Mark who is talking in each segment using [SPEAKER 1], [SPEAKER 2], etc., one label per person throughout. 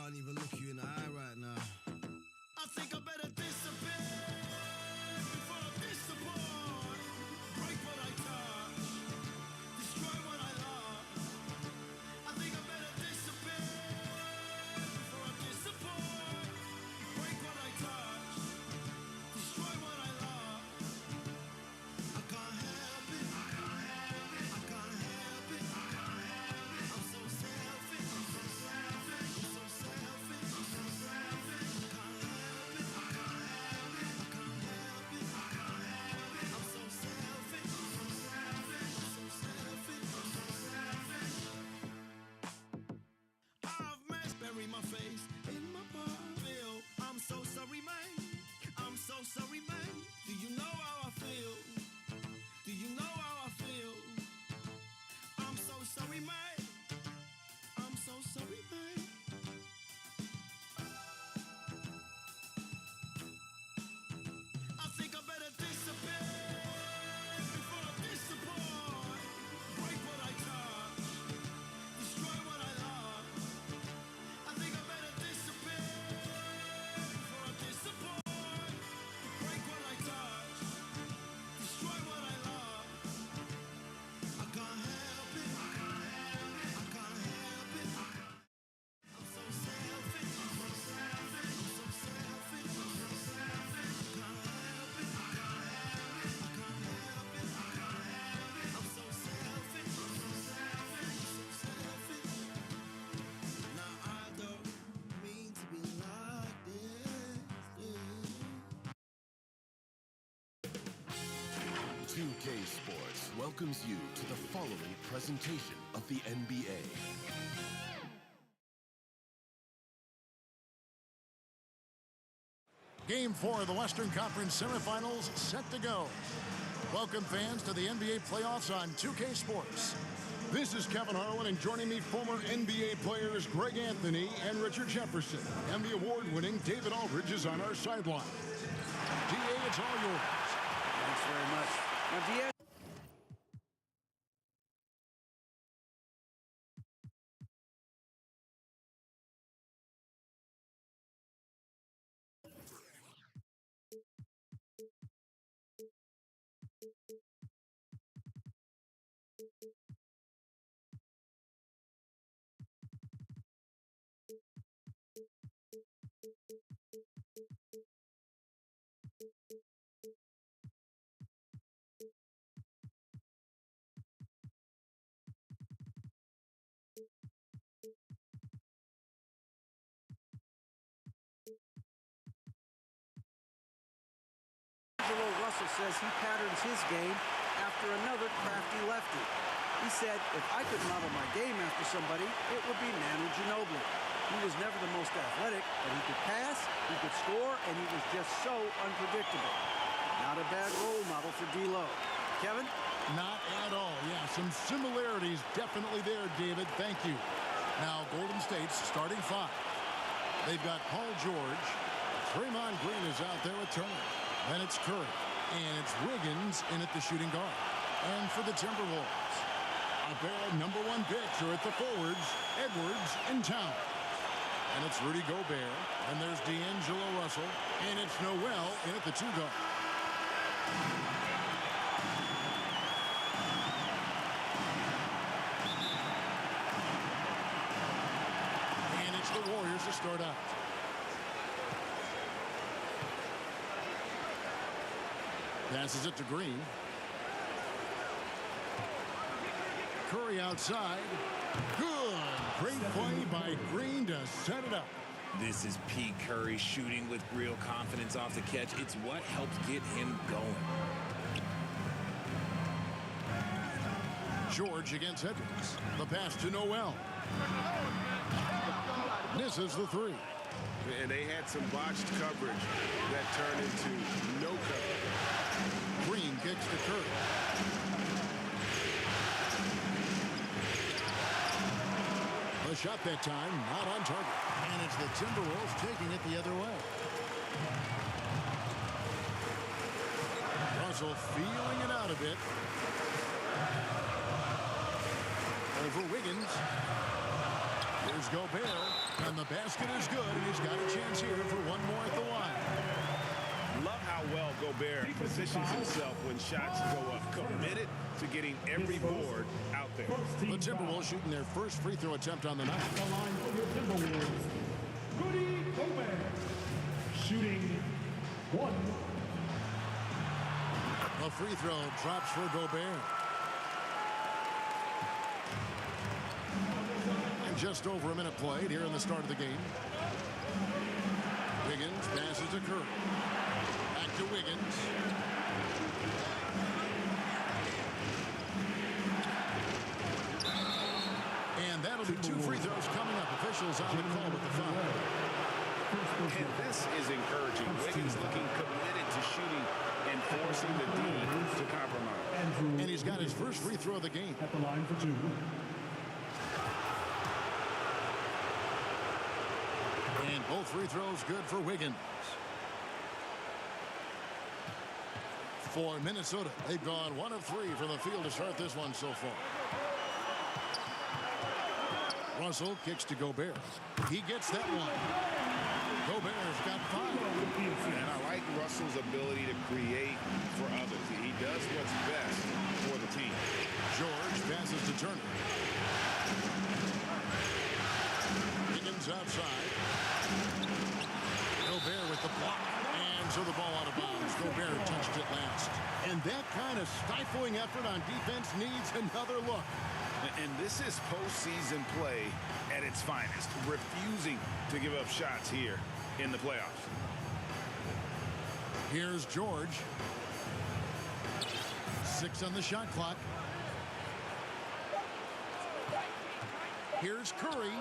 [SPEAKER 1] can't even look you in the eye right now. I think I better disappear before I disappoint. Break what I touch, destroy what I love. I think I better disappear before I disappoint. Break what I touch, destroy what I love. I can't help it, I can't help it, I can't help it, I can't help it. I'm so selfish, I'm so selfish, I'm so selfish, I'm so selfish. I can't help it, I can't help it, I can't help it, I can't help it. I'm so selfish, I'm so selfish, I'm so selfish, I'm so selfish. I've messed, bury my face in my pile. I'm so sorry, man. I'm so sorry, man. Do you know how I feel? Do you know how I feel? I'm so sorry, mate. I'm so sorry, mate. I think I better disappear before I disappoint. Break what I touch, destroy what I love. I think I better disappear before I disappoint. Break what I touch, destroy what I love. I can't help it, I can't help it, I can't help it. I'm so selfish, I'm so selfish, I'm so selfish, I'm so selfish. I can't help it, I can't help it, I can't help it, I can't help it. I'm so selfish, I'm so selfish, I'm so selfish. Now I don't mean to be like this.
[SPEAKER 2] 2K Sports welcomes you to the following presentation of the NBA.
[SPEAKER 3] Game 4 of the Western Conference semifinals set to go. Welcome fans to the NBA playoffs on 2K Sports. This is Kevin Harlan, and joining me, former NBA players Greg Anthony and Richard Jefferson. And the award-winning David Aldridge is on our sideline. DA, it's all yours.
[SPEAKER 4] Thanks very much. Now, DA. Russell says he patterns his game after another crafty lefty. He said, if I could model my game after somebody, it would be Manu Ginobili. He was never the most athletic, but he could pass, he could score, and he was just so unpredictable. Not a bad role model for D'Lo. Kevin?
[SPEAKER 3] Not at all. Yeah, some similarities definitely there, David. Thank you. Now, Golden State's starting 5. They've got Paul George. Draymond Green is out there with Turner. Then it's Curry. And it's Wiggins in at the shooting guard. And for the Timberwolves, a pair of #1 picks are at the forwards, Edwards and Town. And it's Rudy Gobert. And there's D'Angelo Russell. And it's Noel in at the 2 guard. And it's the Warriors to start out. Passes it to Green. Curry outside. Good. Great play by Green to set it up.
[SPEAKER 5] This is Pete Curry shooting with real confidence off the catch. It's what helps get him going.
[SPEAKER 3] George against Edwards. The pass to Noel. Misses the 3.
[SPEAKER 6] And they had some botched coverage that turned into no coverage.
[SPEAKER 3] Green kicks to Curry. The shot that time, not on target. And it's the Timberwolves taking it the other way. Russell feeling it out a bit. Over Wiggins. Here's Gobert. And the basket is good, and he's got a chance here for one more at the line.
[SPEAKER 6] Love how well Gobert positions himself when shots go up. Committed to getting every board out there.
[SPEAKER 3] The Timberwolves shooting their first free throw attempt on the night.
[SPEAKER 7] The line for your Timberwolves, Rudy Gobert, shooting 1.
[SPEAKER 3] A free throw drops for Gobert. And just over a minute played here in the start of the game. Wiggins passes to Curry. Back to Wiggins. And that'll be 2 free throws coming up. Officials on the call with the foul.
[SPEAKER 6] And this is encouraging. Wiggins looking committed to shooting and forcing the D to compromise.
[SPEAKER 3] And he's got his first free throw of the game.
[SPEAKER 7] At the line for 2.
[SPEAKER 3] And both free throws good for Wiggins. For Minnesota, they've gone 1 of 3 from the field to start this one so far. Russell kicks to Gobert. He gets that one. Gobert's got 5.
[SPEAKER 6] And I like Russell's ability to create for others. He does what's best for the team.
[SPEAKER 3] George passes to Turner. Wiggins outside. Gobert with the block. And so the ball out of bounds. Gobert touched it last. And that kind of stifling effort on defense needs another look.
[SPEAKER 6] And this is postseason play at its finest. Refusing to give up shots here in the playoffs.
[SPEAKER 3] Here's George. 6 on the shot clock. Here's Curry.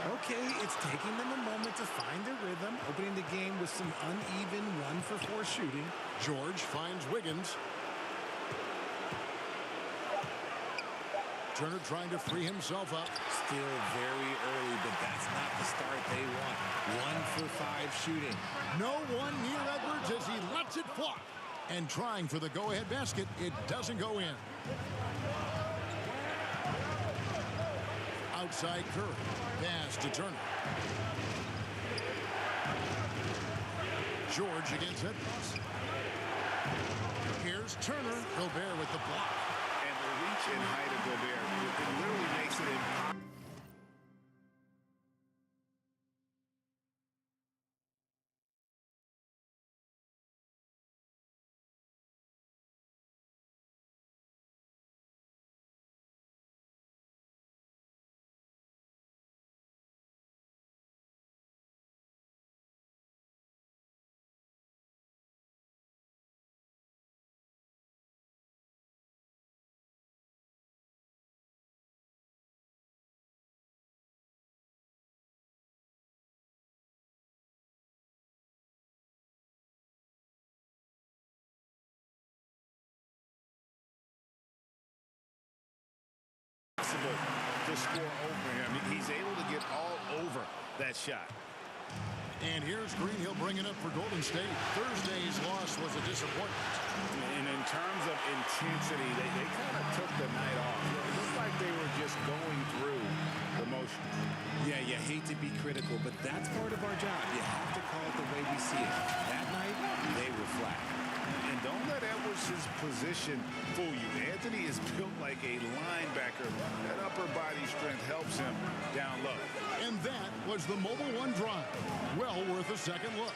[SPEAKER 5] Okay, it's taking them a moment to find their rhythm, opening the game with some uneven 1-for-4 shooting.
[SPEAKER 3] George finds Wiggins. Turner trying to free himself up.
[SPEAKER 5] Still very early, but that's not the start they want. 1-for-5 shooting.
[SPEAKER 3] No one near Edwards as he lets it fly. And trying for the go-ahead basket, it doesn't go in. Outside Curry. Pass to Turner. George against Edwards. Here's Turner. Gobert with the block.
[SPEAKER 6] And the reach and height of Gobert, it literally makes it impossible. To score over him. He's able to get all over that shot.
[SPEAKER 3] And here's Green. He'll bring it up for Golden State. Thursday's loss was a disappointment.
[SPEAKER 6] And in terms of intensity, they kind of took the night off. It looked like they were just going through the motions.
[SPEAKER 5] Yeah, you hate to be critical, but that's part of our job. You have to call it the way we see it. That night, they were flat.
[SPEAKER 6] And don't let Edwards' position fool you. Anthony is built like a linebacker. That upper body strength helps him down low.
[SPEAKER 3] And that was the Mobile One drive. Well worth a second look.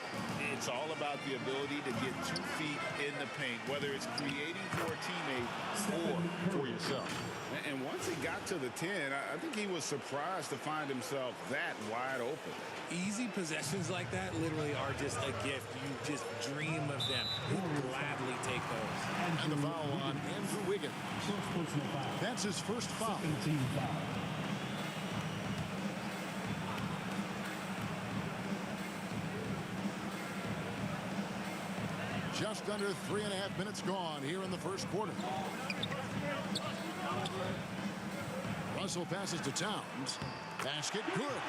[SPEAKER 6] It's all about the ability to get 2 feet in the paint, whether it's creating for a teammate or for yourself. And once he got to the 10, I think he was surprised to find himself that wide open.
[SPEAKER 5] Easy possessions like that literally are just a gift. You just dream of them. He'd gladly take those.
[SPEAKER 3] And the foul on Andrew Wiggins.
[SPEAKER 7] Personal foul.
[SPEAKER 3] That's his first foul.
[SPEAKER 7] Second team foul.
[SPEAKER 3] Just under 3.5 minutes gone here in the first quarter. Russell passes to Towns. Basket good.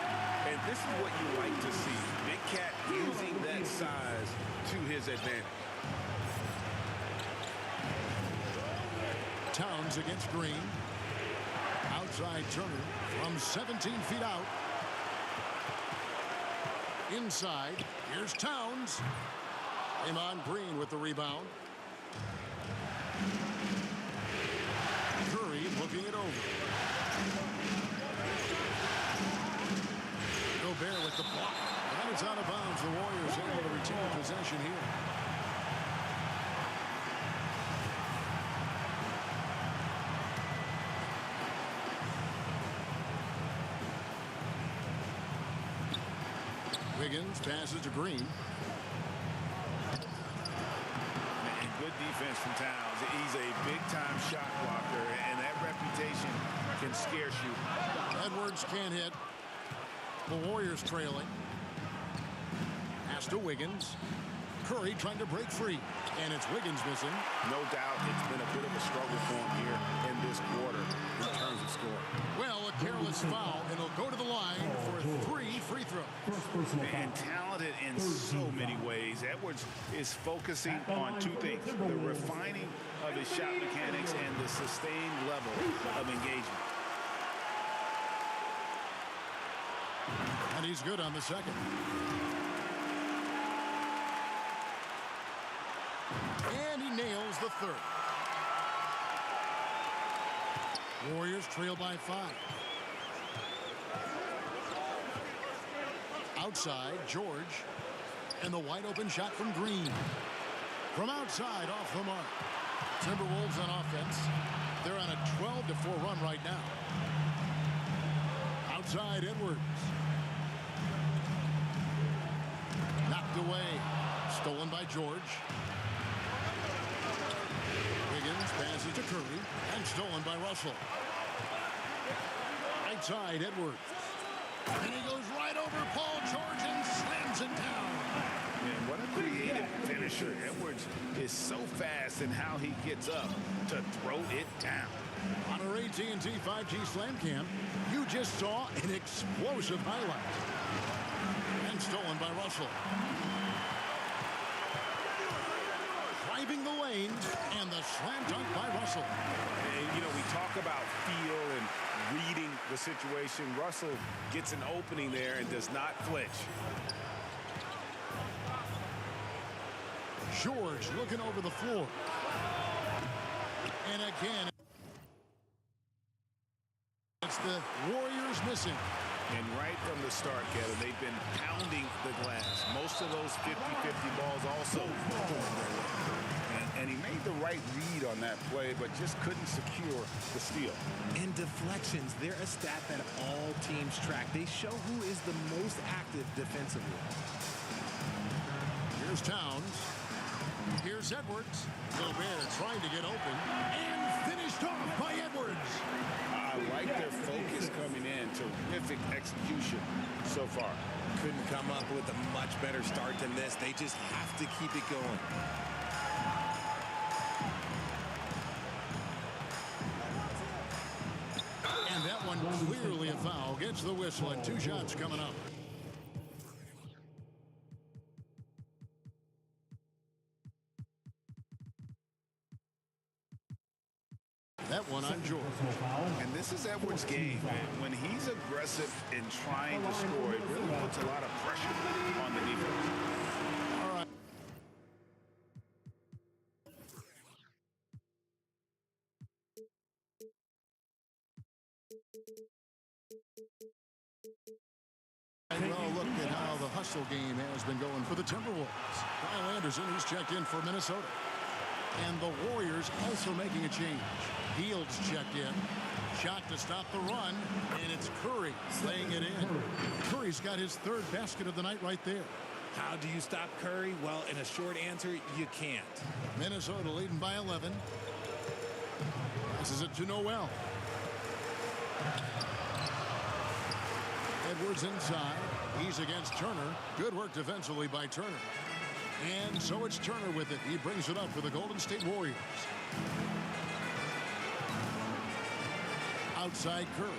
[SPEAKER 6] And this is what you like to see. Big Cat using that size to his advantage.
[SPEAKER 3] Towns against Green. Outside Turner from 17 feet out. Inside, here's Towns. Draymond Green with the rebound. Curry looking it over. Gobert with the block. And it's out of bounds. The Warriors able to retain possession here. Wiggins passes to Green.
[SPEAKER 6] And good defense from Towns. He's a big-time shot blocker, and that reputation can scare you.
[SPEAKER 3] Edwards can't hit. The Warriors trailing. Pass to Wiggins. Curry trying to break free. And it's Wiggins missing.
[SPEAKER 6] No doubt it's been a bit of a struggle for him here in this quarter in terms of scoring.
[SPEAKER 3] Well, a careless foul, and he'll go to the line for 3 free throws.
[SPEAKER 6] And talented in so many ways. Edwards is focusing on 2 things: the refining of his shot mechanics and the sustained level of engagement.
[SPEAKER 3] And he's good on the second. And he nails the third. Warriors trail by 5. Outside, George. And the wide open shot from Green. From outside, off the mark. Timberwolves on offense. They're on a 12-4 run right now. Outside, Edwards. Knocked away. Stolen by George. Wiggins passes to Curry. And stolen by Russell. Right side, Edwards. And he goes right over Paul George and slams it down.
[SPEAKER 6] Man, what a creative finisher. Edwards is so fast in how he gets up to throw it down.
[SPEAKER 3] On our AT&T 5G Slam Cam, you just saw an explosive highlight. And stolen by Russell. Driving the lane, and the slam dunk by Russell.
[SPEAKER 6] And, you know, we talk about feel and reading the situation. Russell gets an opening there and does not flinch.
[SPEAKER 3] George looking over the floor. And again, it's the Warriors missing.
[SPEAKER 6] And right from the start, Kevin, they've been pounding the glass. Most of those 50-50 balls also going their way. And he made the right read on that play, but just couldn't secure the steal.
[SPEAKER 5] And deflections, they're a stat that all teams track. They show who is the most active defensively.
[SPEAKER 3] Here's Towns. Here's Edwards. Gobert trying to get open. And finished off by Edwards.
[SPEAKER 6] I like their focus coming in. Terrific execution so far.
[SPEAKER 5] Couldn't come up with a much better start than this. They just have to keep it going.
[SPEAKER 3] And that one clearly a foul. Gets the whistle and 2 shots coming up. That one on George.
[SPEAKER 6] And this is Edwards' game, man. When he's aggressive in trying to score, it really puts a lot of pressure on the defense.
[SPEAKER 3] All right. Well, look at how the hustle game has been going for the Timberwolves. Kyle Anderson, he's checked in for Minnesota. And the Warriors also making a change. Fields checked in. Shot to stop the run. And it's Curry laying it in. Curry's got his 3rd basket of the night right there.
[SPEAKER 5] How do you stop Curry? Well, in a short answer, you can't.
[SPEAKER 3] Minnesota leading by 11. This is it to Noel. Edwards inside. He's against Turner. Good work defensively by Turner. And so it's Turner with it. He brings it up for the Golden State Warriors. Outside Curry.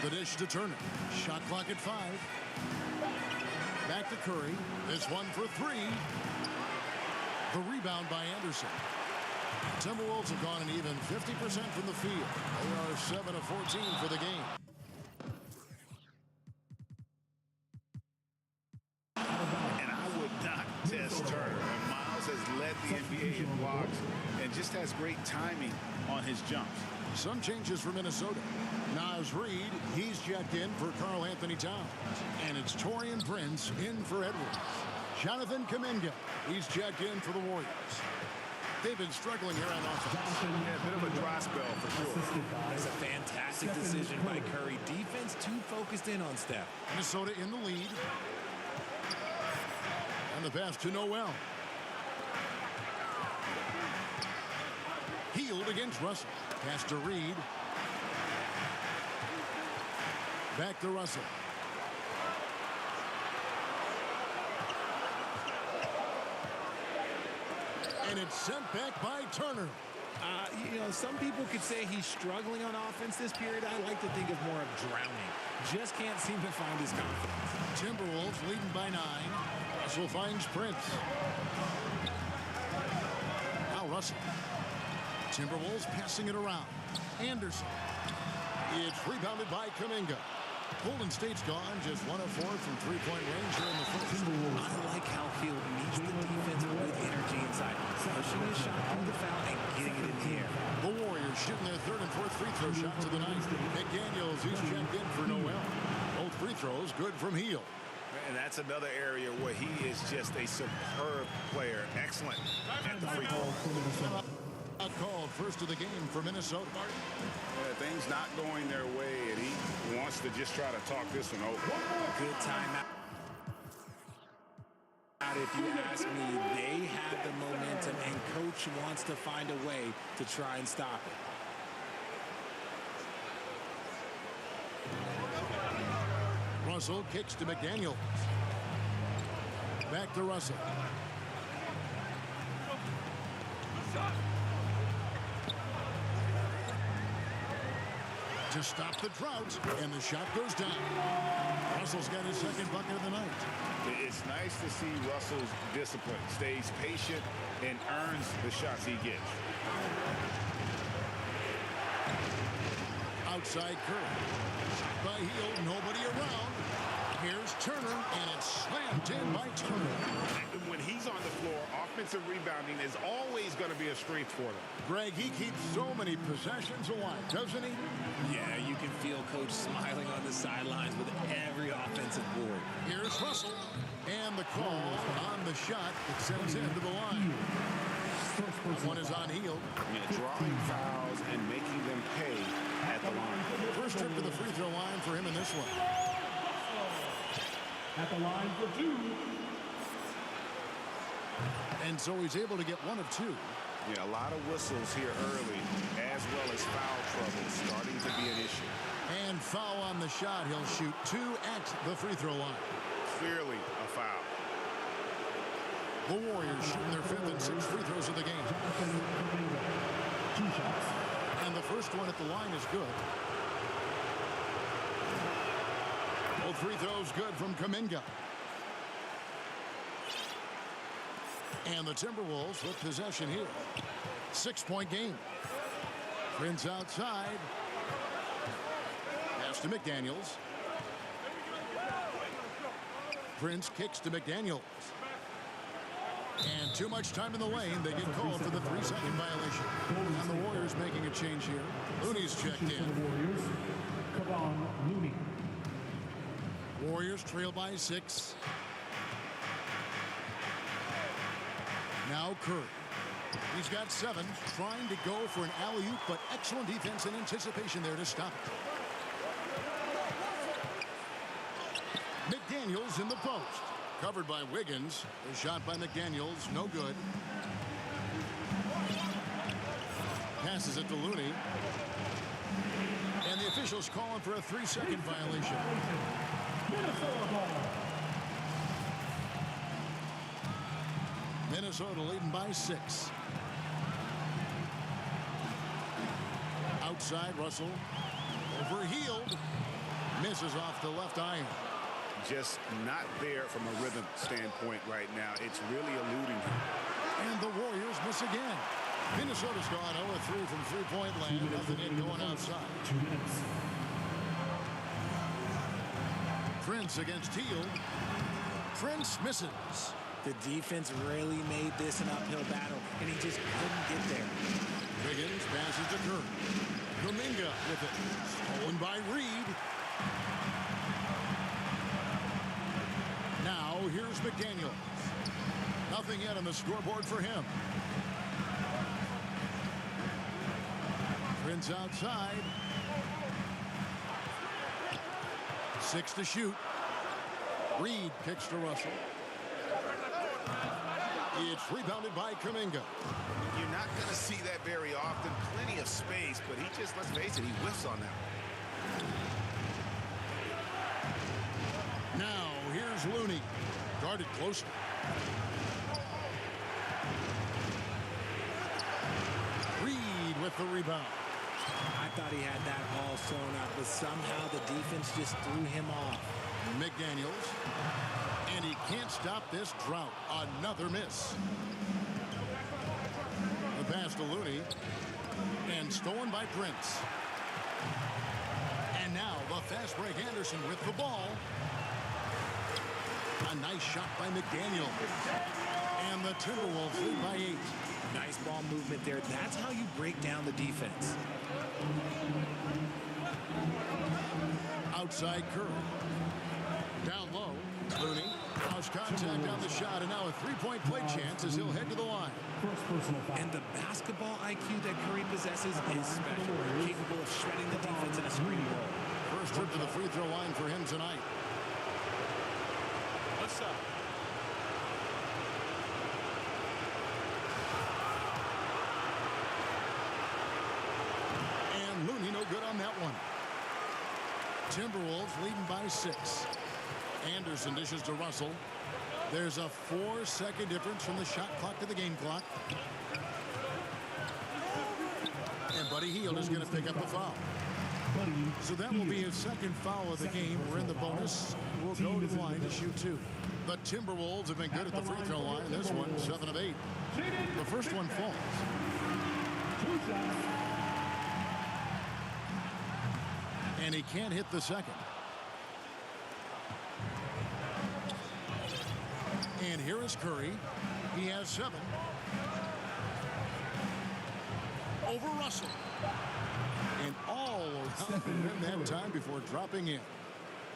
[SPEAKER 3] The dish to Turner. Shot clock at 5. Back to Curry. This one for 3. The rebound by Anderson. Timberwolves have gone an even 50% from the field. They are 7 of 14 for the game.
[SPEAKER 6] And I would not test Turner. And Miles has led the NBA in blocks and just has great timing on his jumps.
[SPEAKER 3] Some changes for Minnesota. Naz Reid, he's checked in for Karl Anthony Towns. And it's Taurean Prince in for Edwards. Jonathan Kuminga, he's checked in for the Warriors. They've been struggling here on offense.
[SPEAKER 6] Yeah, a bit of a dry spell for sure.
[SPEAKER 8] It's a fantastic decision by Curry. Defense too focused in on Steph.
[SPEAKER 3] Minnesota in the lead. And the pass to Noel. Healed against Russell. Pass to Reed. Back to Russell. And it's sent back by Turner.
[SPEAKER 8] You know, some people could say he's struggling on offense this period. I like to think of more of drowning. Just can't seem to find his confidence.
[SPEAKER 3] Timberwolves leading by 9. Russell finds Prince. Now Russell. Timberwolves passing it around. Anderson. It's rebounded by Kuminga. Golden State's gone just 1 of 4 from three-point range here in the first.
[SPEAKER 8] I like how Hill meets the defense with energy inside, pushing his shot through the foul and getting it in the air.
[SPEAKER 3] The Warriors shooting their third and fourth free throw shots of the night. McDaniels, he's checked in for Noel. Both free throws good from Hill.
[SPEAKER 6] And that's another area where he is just a superb player. Excellent at the free throw.
[SPEAKER 3] Called first of the game for Minnesota.
[SPEAKER 6] Things not going their way, and he wants to just try to talk this one over.
[SPEAKER 8] Good timeout. If you ask me, they have the momentum, and coach wants to find a way to try and stop it.
[SPEAKER 3] Russell kicks to McDaniels. Back to Russell. To stop the drought, and the shot goes down. Russell's got his second bucket of the night.
[SPEAKER 6] It's nice to see Russell's discipline. Stays patient and earns the shots he gets.
[SPEAKER 3] Outside Curry. Shot by Hill, nobody around. Here's Turner, and it's slammed in by Turner.
[SPEAKER 6] When he's on the floor, offensive rebounding is always going to be a strength for them.
[SPEAKER 3] Greg, he keeps so many possessions alive, doesn't he?
[SPEAKER 8] Yeah, you can feel coach smiling on the sidelines with every offensive board.
[SPEAKER 3] Here's Russell, and the call on the shot that sends him to the line. One is on Hill.
[SPEAKER 6] Drawing fouls and making them pay at the line.
[SPEAKER 3] First trip to the free throw line for him in this one.
[SPEAKER 7] At the line for 2.
[SPEAKER 3] And so he's able to get 1 of 2.
[SPEAKER 6] Yeah, a lot of whistles here early, as well as foul trouble starting to be an issue.
[SPEAKER 3] And foul on the shot. He'll shoot 2 at the free throw line.
[SPEAKER 6] Clearly a foul.
[SPEAKER 3] The Warriors shooting their 5th and 6th free throws of the game.
[SPEAKER 7] 2 shots.
[SPEAKER 3] And the first one at the line is good. Both free throws good from Kuminga. And the Timberwolves with possession here. 6-point game. Prince outside. Pass to McDaniels. Prince kicks to McDaniels. And too much time in the lane. They get called for the 3-second violation. And the Warriors making a change here. Looney's checked in.
[SPEAKER 7] Warriors, Kevon Looney.
[SPEAKER 3] Warriors trail by 6. Now Curry. He's got 7, trying to go for an alley-oop, but excellent defense and anticipation there to stop it. McDaniels in the post. Covered by Wiggins. The shot by McDaniels, no good. Passes it to Looney. And the officials calling for a 3-second violation. Minnesota leading by 6. Outside, Russell. Overhealed. Misses off the left iron.
[SPEAKER 6] Just not there from a rhythm standpoint right now. It's really eluding him.
[SPEAKER 3] And the Warriors miss again. Minnesota's gone 0-3 from three-point land. Nothing in going outside.
[SPEAKER 7] 2 minutes.
[SPEAKER 3] Prince against Teal. Prince misses.
[SPEAKER 8] The defense really made this an uphill battle, and he just couldn't get there.
[SPEAKER 3] Wiggins passes to Curry. Kuminga with it. Stolen by Reed. Now here's McDaniels. Nothing yet on the scoreboard for him. Prince outside. 6 to shoot. Reed kicks to Russell. It's rebounded by Kuminga.
[SPEAKER 9] You're not going to see that very often. Plenty of space, but he just, let's face it, he whiffs on that.
[SPEAKER 3] Now here's Looney. Guarded closely. Reed with the rebound.
[SPEAKER 8] I thought he had that all sewn up, but somehow the defense just threw him off.
[SPEAKER 3] McDaniels. And he can't stop this drought. Another miss. The pass to Looney. And stolen by Prince. And now the fast break Anderson with the ball. A nice shot by McDaniel. And the Timberwolves lead by 8.
[SPEAKER 8] Nice ball movement there. That's how you break down the defense.
[SPEAKER 3] Outside Curry. Down low. Looney. Lost contact on the shot. And now a three-point play chance as he'll head to the line.
[SPEAKER 7] First personal foul.
[SPEAKER 8] And the basketball IQ that Curry possesses is special. Capable of shredding the defense in a screen ball.
[SPEAKER 3] First trip to the free throw line for him tonight.
[SPEAKER 9] What's up?
[SPEAKER 3] And Looney no good on that one. Timberwolves leading by 6. Anderson dishes to Russell. There's a 4-second difference from the shot clock to the game clock. And Buddy Hield is going to pick up the foul. So that will be his second foul of the game. We're in the bonus. We'll go to the line to shoot 2. The Timberwolves have been good at the free throw line. This one, 7 of 8. The first one falls.
[SPEAKER 7] 2 shots.
[SPEAKER 3] And he can't hit the second. And here is Curry. He has 7. Over Russell. And all around the rim that time before dropping in.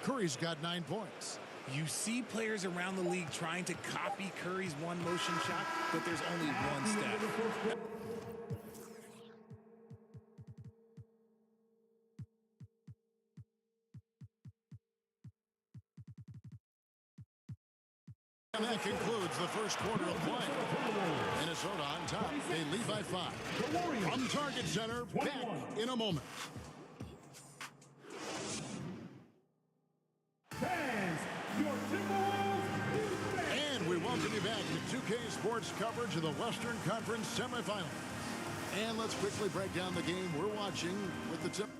[SPEAKER 3] Curry's got 9 points.
[SPEAKER 8] You see players around the league trying to copy Curry's one-motion shot, but there's only one step.
[SPEAKER 3] And that concludes the first quarter of play. Minnesota on top. They lead by 5. From Target Center, back in a moment.
[SPEAKER 7] Fans, your Timberwolves.
[SPEAKER 3] And we welcome you back to 2K Sports coverage of the Western Conference semifinal. And let's quickly break down the game we're watching with the Timberwolves,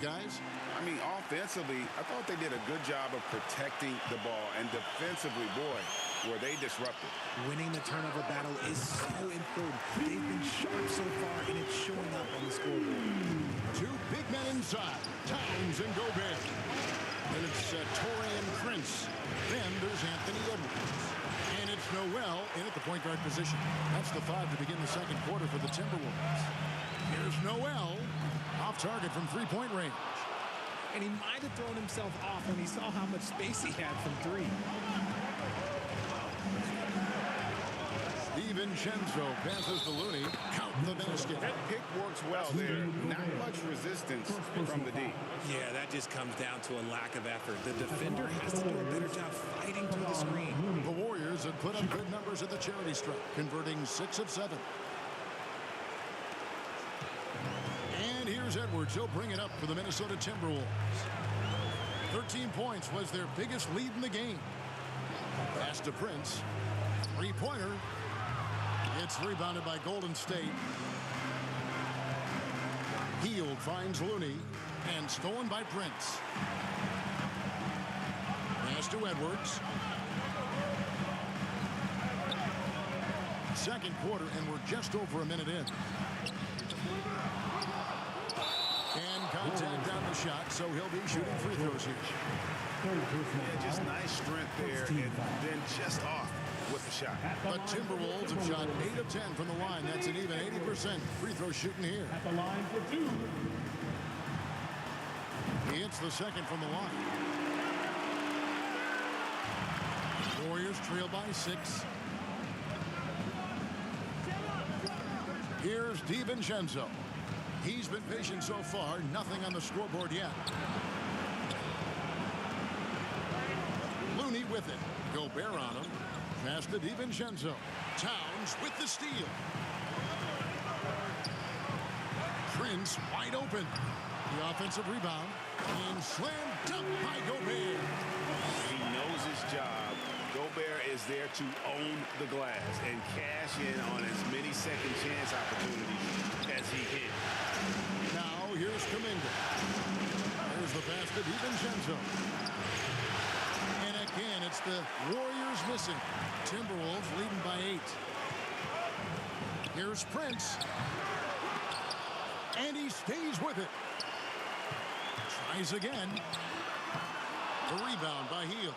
[SPEAKER 3] guys.
[SPEAKER 6] I mean, offensively, I thought they did a good job of protecting the ball. And defensively, boy, were they disrupted.
[SPEAKER 8] Winning the turnover battle is so important. They've been sharp so far, and it's showing up on the scoreboard.
[SPEAKER 3] 2 big men inside. Towns and Gobert. And it's Torian Prince. Then there's Anthony Edwards. And it's Noel in at the point guard position. That's the 5 to begin the second quarter for the Timberwolves. Here's Noel. Off target from three-point range.
[SPEAKER 8] And he might have thrown himself off when he saw how much space he had from 3.
[SPEAKER 3] DiVincenzo passes to Looney. Count the basket.
[SPEAKER 6] That pick works well there. Not much resistance from the D.
[SPEAKER 8] Yeah, that just comes down to a lack of effort. The defender has to do a better job fighting through the screen.
[SPEAKER 3] The Warriors have put up good numbers at the charity stripe, converting 6 of 7. And here's Edwards. He'll bring it up for the Minnesota Timberwolves. 13 points was their biggest lead in the game. Pass to Prince. Three-pointer. It's rebounded by Golden State. Hield finds Looney. And stolen by Prince. Pass Pass to Edwards. Second quarter, and we're just over a minute in. And contact on the shot, so he'll be shooting free throws here.
[SPEAKER 6] Yeah, just nice strength there, and then just off with the shot.
[SPEAKER 3] The Timberwolves have shot 8 of 10 from the line. That's an even 80% free throw shooting here.
[SPEAKER 7] At the line for 2.
[SPEAKER 3] He hits the second from the line. Warriors trail by 6. Here's DiVincenzo. He's been patient so far. Nothing on the scoreboard yet. Looney with it. Gobert on him. Pass to DiVincenzo. Towns with the steal. Prince wide open. The offensive rebound. And slam dunk by Gobert.
[SPEAKER 6] He knows his job. Gobert is there to own the glass and cash in on as many second chance opportunities as he can.
[SPEAKER 3] Now here's Kuminga. There's the pass to DiVincenzo. And again, it's the Warriors missing. Timberwolves leading by 8. Here's Prince. And he stays with it. Tries again. The rebound by Hield.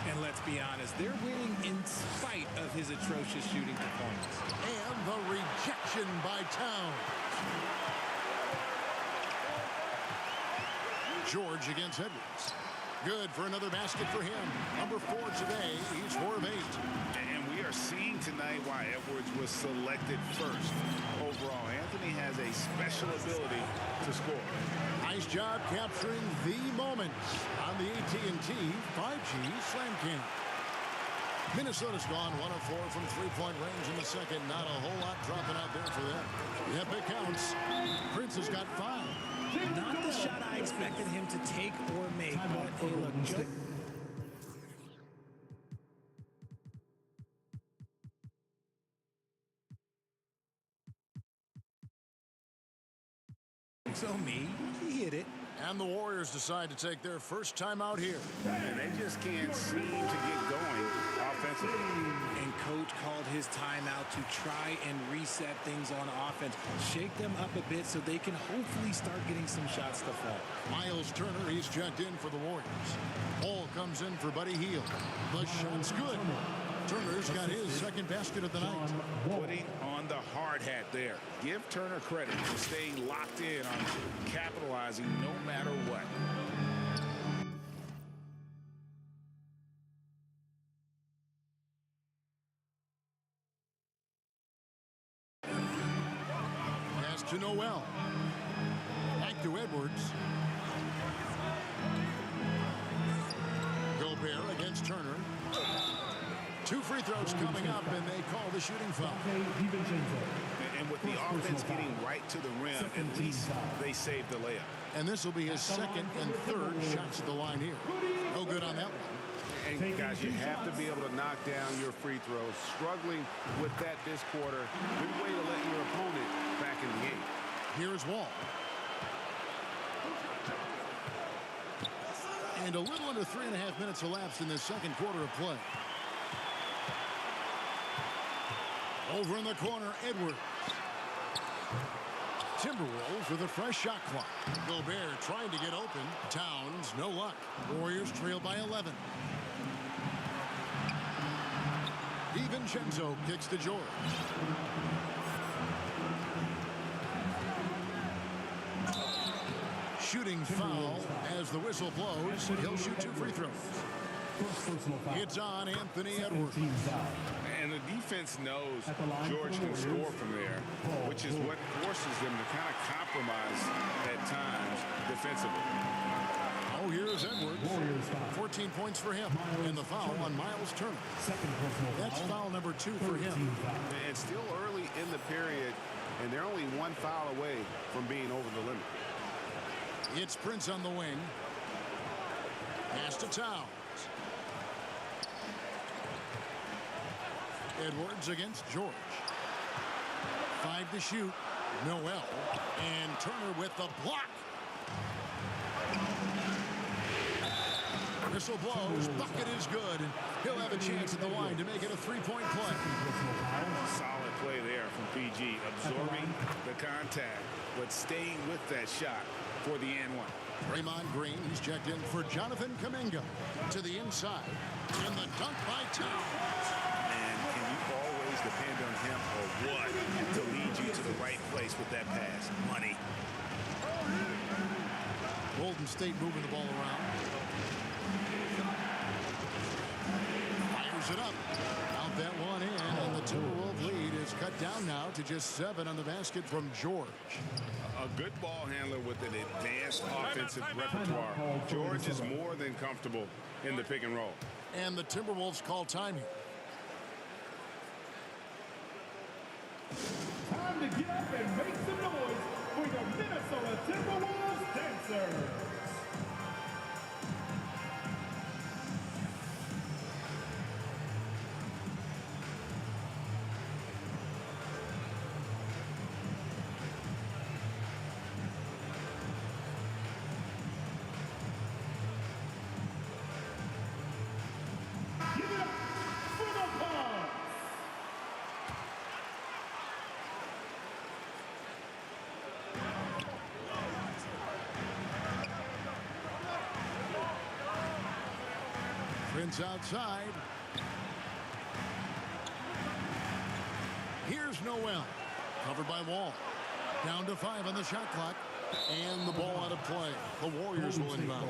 [SPEAKER 8] And let's be honest, they're winning in spite of his atrocious shooting performance.
[SPEAKER 3] And the rejection by Towns. George against Edwards. Good for another basket for him. Number 4 today. He's 4 of 8.
[SPEAKER 6] And we are seeing tonight why Edwards was selected first. Overall, Anthony has a special ability to score.
[SPEAKER 3] Nice job capturing the moment on the AT&T 5G Slam Cam. Minnesota's gone 1 of 4 from three-point range in the second. Not a whole lot dropping out there for them. Yep, it counts. Prince has got 5.
[SPEAKER 8] Not the shot I expected him to take or make, but hey, look, so me, he hit it.
[SPEAKER 3] And the Warriors decide to take their first time out here.
[SPEAKER 6] And they just can't seem to get going offensively.
[SPEAKER 8] And coach called his timeout to try and reset things on offense. Shake them up a bit so they can hopefully start getting some shots to fall.
[SPEAKER 3] Miles Turner, he's checked in for the Warriors. Ball comes in for Buddy Hield. The shot's good. Turner's got his second basket of the night.
[SPEAKER 6] Putting on the hard hat there. Give Turner credit for staying locked in on capitalizing no matter what.
[SPEAKER 3] Pass to Noel. Back to Edwards. Gobert against Turner. 2 free throws coming up, and they call the shooting foul.
[SPEAKER 6] And with the offense getting right to the rim, at least they saved the layup.
[SPEAKER 3] And this will be his second and third shots at the line here. No good on that one.
[SPEAKER 6] And guys, you have to be able to knock down your free throws. Struggling with that this quarter, good way to let your opponent back in the game.
[SPEAKER 3] Here's Wall. And a little under 3.5 minutes elapsed in this second quarter of play. Over in the corner, Edwards. Timberwolves with a fresh shot clock. Gobert trying to get open. Towns, no luck. Warriors trail by 11. DiVincenzo kicks to George. Shooting foul as the whistle blows. He'll shoot 2 free throws. It's on Anthony Edwards.
[SPEAKER 6] And the defense knows George can score from there, which is what forces them to kind of compromise at times defensively.
[SPEAKER 3] Oh, here's Edwards. 14 points for him. And the foul on Miles Turner. That's foul number 2 for him.
[SPEAKER 6] And still early in the period, and they're only 1 foul away from being over the limit.
[SPEAKER 3] It's Prince on the wing. Pass to Towns. Edwards against George. 5 to shoot. Noel. And Turner with the block. Whistle blows. Bucket is good. And he'll have a chance at the line to make it a three-point play.
[SPEAKER 6] Solid play there from PG. Absorbing the contact, but staying with that shot for the and one.
[SPEAKER 3] Draymond Green, he's checked in for Jonathan Kuminga. To the inside. And the dunk by Towns.
[SPEAKER 9] And can you always depend on him or what to lead you to the right place with that pass? Money.
[SPEAKER 3] Golden State moving the ball around. Fires it up. Out that one in, and the Timberwolves lead is cut down now to just 7 on the basket from George.
[SPEAKER 6] A good ball handler with an advanced offensive repertoire. George is more than comfortable in the pick and roll.
[SPEAKER 3] And the Timberwolves call time here.
[SPEAKER 7] Time to get up and make some noise for your Minnesota Timberwolves dancers. Give it up for the Bucks.
[SPEAKER 3] Prince outside. Here's Noel. Covered by Wall. Down to 5 on the shot clock. And the ball out of play. The Warriors will inbound.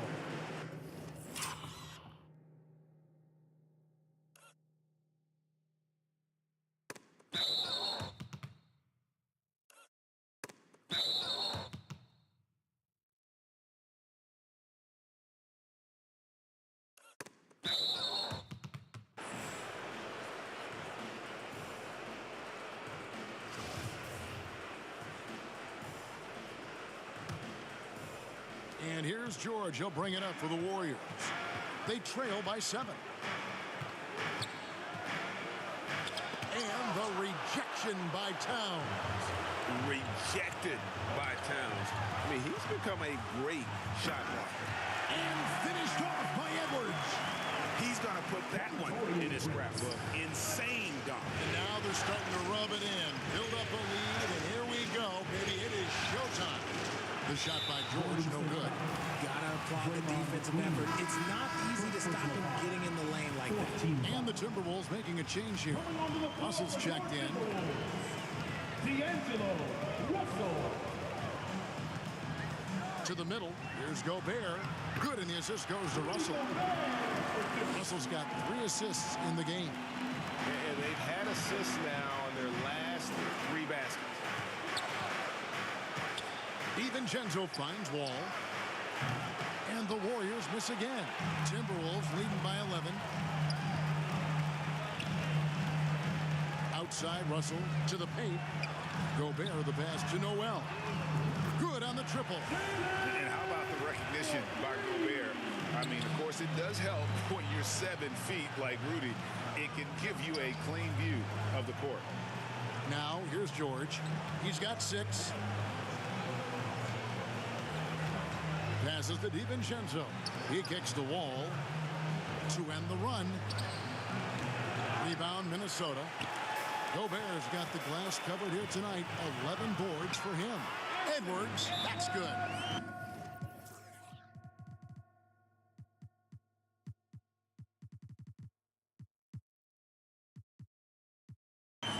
[SPEAKER 3] And here's George. He'll bring it up for the Warriors. They trail by 7. And the rejection by Towns.
[SPEAKER 9] Rejected by Towns. I mean, he's become a great shot blocker.
[SPEAKER 3] And finished off by Edwards.
[SPEAKER 9] He's going to put that one in his scrapbook. Insane dunk.
[SPEAKER 3] And now they're starting to rub it in. Build up a lead, and here we go, baby. It is showtime. The shot by George, no good.
[SPEAKER 8] Gotta applaud the defensive effort. It's not easy to stop him getting in the lane like that.
[SPEAKER 3] And the Timberwolves making a change here. Russell's checked in.
[SPEAKER 7] D'Angelo Russell.
[SPEAKER 3] To the middle. Here's Gobert. Good, and the assist goes to Russell. Russell's got 3 assists in the game.
[SPEAKER 9] And they've had assists now on their last 3 baskets.
[SPEAKER 3] DiVincenzo finds Wall. And the Warriors miss again. Timberwolves leading by 11. Outside Russell to the paint. Gobert the pass to Noel. Good on the triple.
[SPEAKER 6] And how about the recognition by Gobert? I mean, of course, it does help when you're 7 feet like Rudy. It can give you a clean view of the court.
[SPEAKER 3] Now, here's George. He's got 6. Passes to DiVincenzo. He kicks the Wall to end the run. Rebound, Minnesota. Gobert's got the glass covered here tonight. 11 boards for him. Edwards, that's good.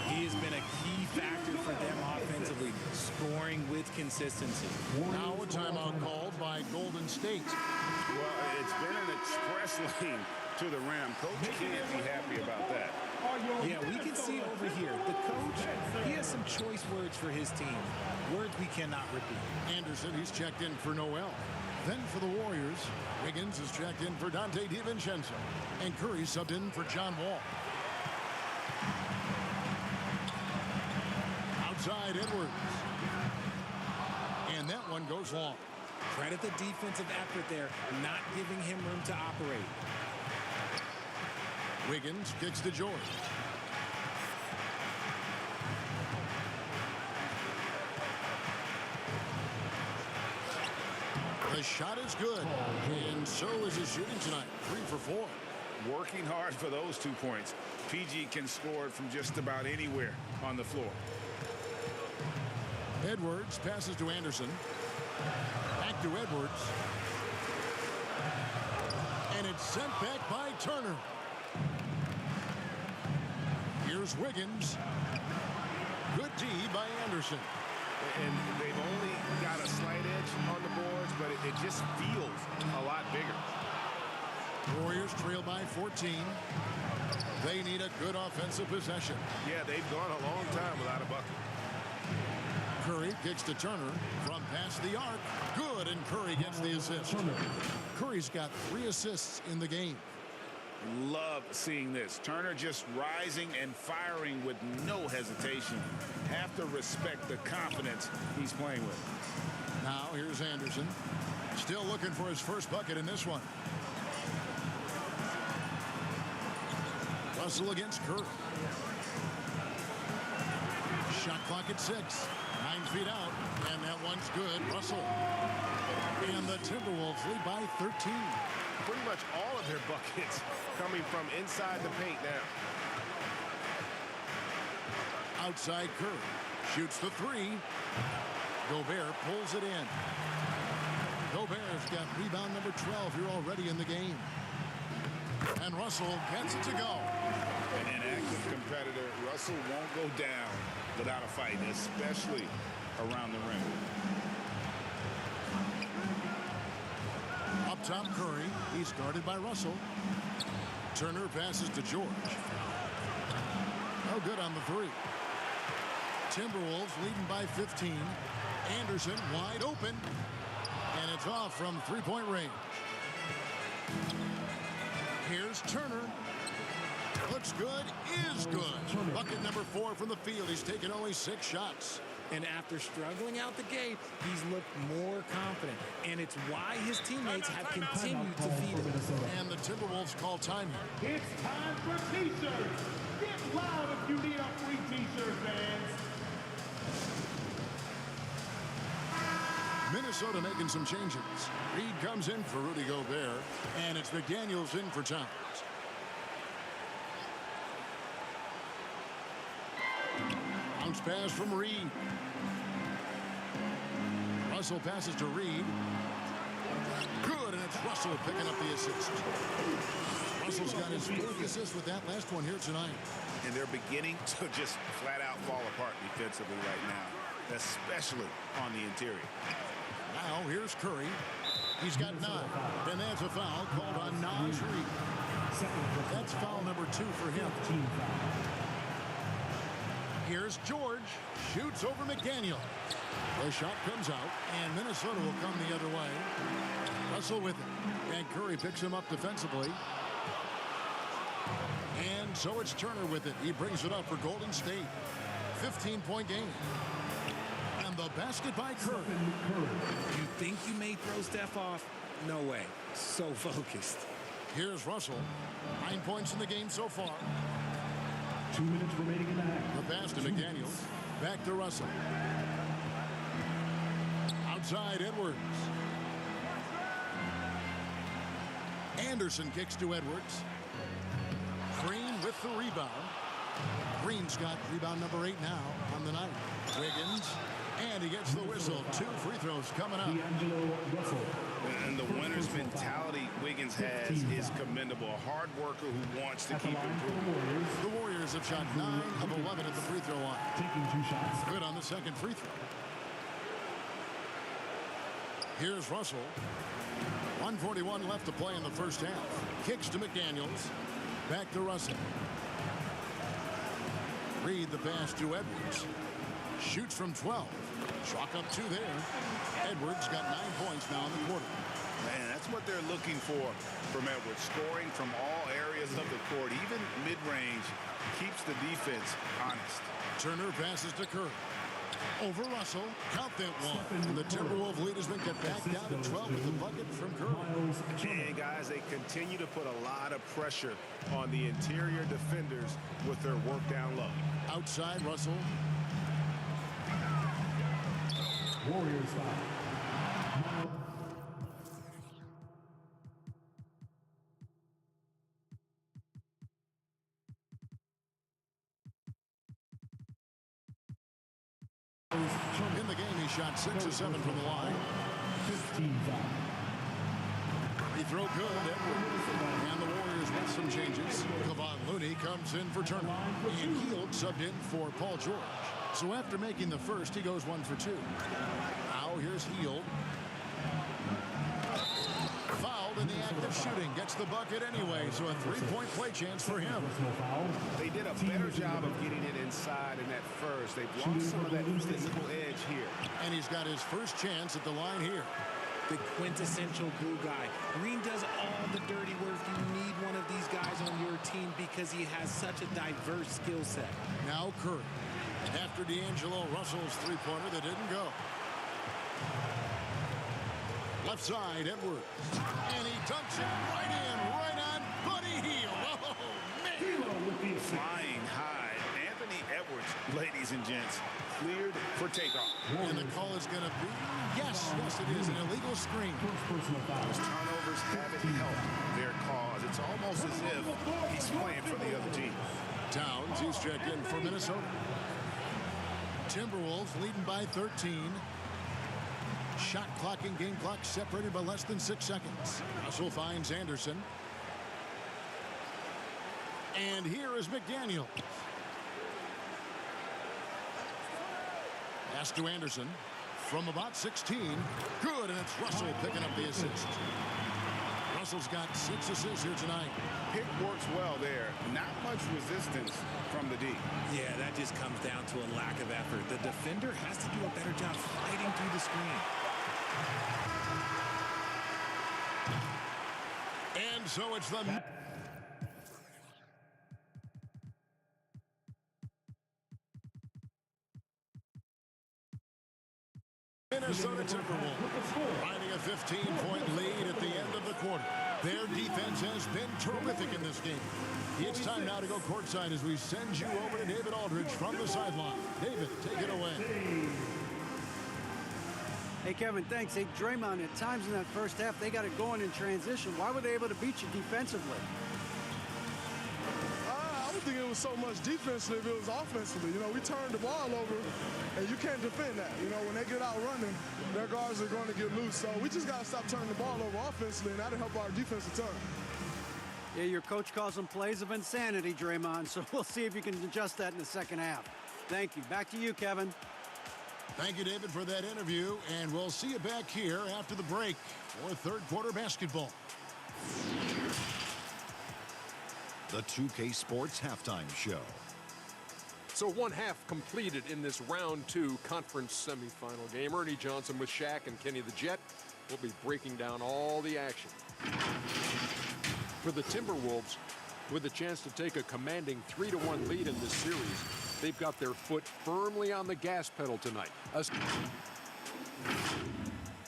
[SPEAKER 8] He has been a key factor for them offensively, scoring with consistency.
[SPEAKER 3] Now a timeout called by Golden State.
[SPEAKER 6] Well, it's been an express lane to the rim. Coach can't be happy about that.
[SPEAKER 8] Yeah, we can see over here, the coach, he has some choice words for his team. Words we cannot repeat.
[SPEAKER 3] Anderson, he's checked in for Noel. Then for the Warriors, Wiggins is checked in for Dante DiVincenzo. And Curry subbed in for John Wall. Outside Edwards. And that one goes long.
[SPEAKER 8] Credit the defensive effort there, not giving him room to operate.
[SPEAKER 3] Wiggins kicks to George. The shot is good, and so is his shooting tonight. 3 for 4.
[SPEAKER 6] Working hard for those 2 points. PG can score it from just about anywhere on the floor.
[SPEAKER 3] Edwards passes to Anderson. Back to Edwards. And it's sent back by Turner. Here's Wiggins. Good D by Anderson.
[SPEAKER 9] And they've only got a slight edge on the boards, but it just feels a lot bigger.
[SPEAKER 3] Warriors trail by 14. They need a good offensive possession.
[SPEAKER 9] Yeah, they've gone a long time without a bucket.
[SPEAKER 3] Curry kicks to Turner from past the arc. Good, and Curry gets the assist. Curry's got 3 assists in the game.
[SPEAKER 6] Love seeing this. Turner just rising and firing with no hesitation. Have to respect the confidence he's playing with.
[SPEAKER 3] Now here's Anderson. Still looking for his first bucket in this one. Russell against Curry. Shot clock at 6. 9 feet out, and that one's good. Russell. And the Timberwolves lead by 13.
[SPEAKER 9] Pretty much all of their buckets coming from inside the paint now.
[SPEAKER 3] Outside Curry. Shoots the 3. Gobert pulls it in. Gobert's got rebound number 12 here already in the game. And Russell gets it to go.
[SPEAKER 6] An active competitor. Russell won't go down without a fight, especially around the rim.
[SPEAKER 3] Up top, Curry. He's guarded by Russell. Turner passes to George. No good on the 3. Timberwolves leading by 15. Anderson wide open. And it's off from 3-point range. Here's Turner. Looks good, is good. Bucket number 4 from the field. He's taken only 6 shots.
[SPEAKER 8] And after struggling out the gate, he's looked more confident. And it's why his teammates have continued to feed him.
[SPEAKER 3] And the Timberwolves call time here.
[SPEAKER 7] It's time for T-shirts. Get loud if you need a free T-shirt, fans.
[SPEAKER 3] Minnesota making some changes. Reed comes in for Rudy Gobert, and it's McDaniels in for Towns. Bounce pass from Reed. Russell passes to Reed. Good, and it's Russell picking up the assist. Russell's got his 4th assist with that last one here tonight.
[SPEAKER 9] And they're beginning to just flat out fall apart defensively right now, especially on the interior.
[SPEAKER 3] Now here's Curry. He's got 9. And that's a foul called on Naz Reid. That's foul number 2 for him. Here's George. Shoots over McDaniel. The shot comes out, and Minnesota will come the other way. Russell with it. And Curry picks him up defensively. And so it's Turner with it. He brings it up for Golden State. 15-point game. And the basket by Curry.
[SPEAKER 8] You think you may throw Steph off? No way. So focused.
[SPEAKER 3] Here's Russell. 9 points in the game so far.
[SPEAKER 7] 2 minutes remaining in the half.
[SPEAKER 3] The pass to McDaniels. Back to Russell. Outside Edwards. Anderson kicks to Edwards. Green with the rebound. Green's got rebound number 8 now on the night. Wiggins. And he gets the whistle. 2 free throws coming up.
[SPEAKER 6] And the winner's mentality Wiggins has is commendable. A hard worker who wants to keep improving.
[SPEAKER 3] The Warriors have shot 9 of 11 at the free throw line.
[SPEAKER 7] Taking 2 shots.
[SPEAKER 3] Good on the second free throw. Here's Russell. 1:41 left to play in the first half. Kicks to McDaniels. Back to Russell. Reed the pass to Edwards. Shoots from 12. Chalk up 2 there. Edwards got 9 points now in the quarter.
[SPEAKER 6] Man, that's what they're looking for from Edwards. Scoring from all areas of the court, even mid-range, keeps the defense honest.
[SPEAKER 3] Turner passes to Curry. Over Russell. Count that one. And the Timberwolves lead has been cut back down to 12 with the bucket from Curry.
[SPEAKER 9] And guys, they continue to put a lot of pressure on the interior defenders with their work down low.
[SPEAKER 3] Outside Russell.
[SPEAKER 7] Warriors foul.
[SPEAKER 3] shot 6 of 7 from the line.
[SPEAKER 7] 15 foul.
[SPEAKER 3] He throw good, Edward. And the Warriors with some changes. Kevon Looney comes in for Turner. And Hield subbed in for Paul George. So after making the first, he goes 1 for 2. Now here's Hield. Fouled in the act of shooting. Gets the bucket anyway, so a three-point play chance for him.
[SPEAKER 6] They did a better job of getting it inside in that first. They've lost some of that physical edge here.
[SPEAKER 3] And he's got his first chance at the line here.
[SPEAKER 8] The quintessential glue guy. Green does all the dirty work. You need one of these guys on your team because he has such a diverse skill set.
[SPEAKER 3] Now Curry. After D'Angelo Russell's three-pointer that didn't go. Left side, Edwards. And he dunks it right on Buddy Hield. Oh, man.
[SPEAKER 6] Flying high. Anthony Edwards, ladies and gents, cleared for takeoff.
[SPEAKER 3] And the call is going to be, yes, it is, an illegal screen.
[SPEAKER 6] Those turnovers haven't helped their cause. It's almost as if he's playing for the other team.
[SPEAKER 3] Towns, he's checked in for Minnesota. Timberwolves leading by 13. Shot clock and game clock separated by less than 6 seconds. Russell finds Anderson. And here is McDaniel. Pass to Anderson from about 16. Good, and it's Russell picking up the assist. Russell's got 6 assists here tonight.
[SPEAKER 6] Pick works well there. Not much resistance from the D.
[SPEAKER 8] Yeah, that just comes down to a lack of effort. The defender has to do a better job fighting through the screen.
[SPEAKER 3] And so it's the Minnesota Timberwolves riding a 15-point lead at the end of the quarter. Their defense has been terrific in this game. It's time now to go courtside as we send you over to David Aldridge from the sideline. David, take it away.
[SPEAKER 4] Hey, Kevin, thanks. Hey, Draymond, at times in that first half, they got it going in transition. Why were they able to beat you defensively?
[SPEAKER 10] I don't think it was so much defensively, it was offensively. You know, we turned the ball over, and you can't defend that. You know, when they get out running, their guards are going to get loose. So we just got to stop turning the ball over offensively, and that'll help our defense a ton.
[SPEAKER 4] Yeah, your coach calls them plays of insanity, Draymond, so we'll see if you can adjust that in the second half. Thank you. Back to you, Kevin.
[SPEAKER 3] Thank you, David, for that interview, and we'll see you back here after the break for third quarter basketball.
[SPEAKER 11] The 2K Sports Halftime Show.
[SPEAKER 12] So one half completed in this round 2 conference semifinal game. Ernie Johnson with Shaq and Kenny the Jet will be breaking down all the action. For the Timberwolves, with a chance to take a commanding 3-1 lead in this series, they've got their foot firmly on the gas pedal tonight.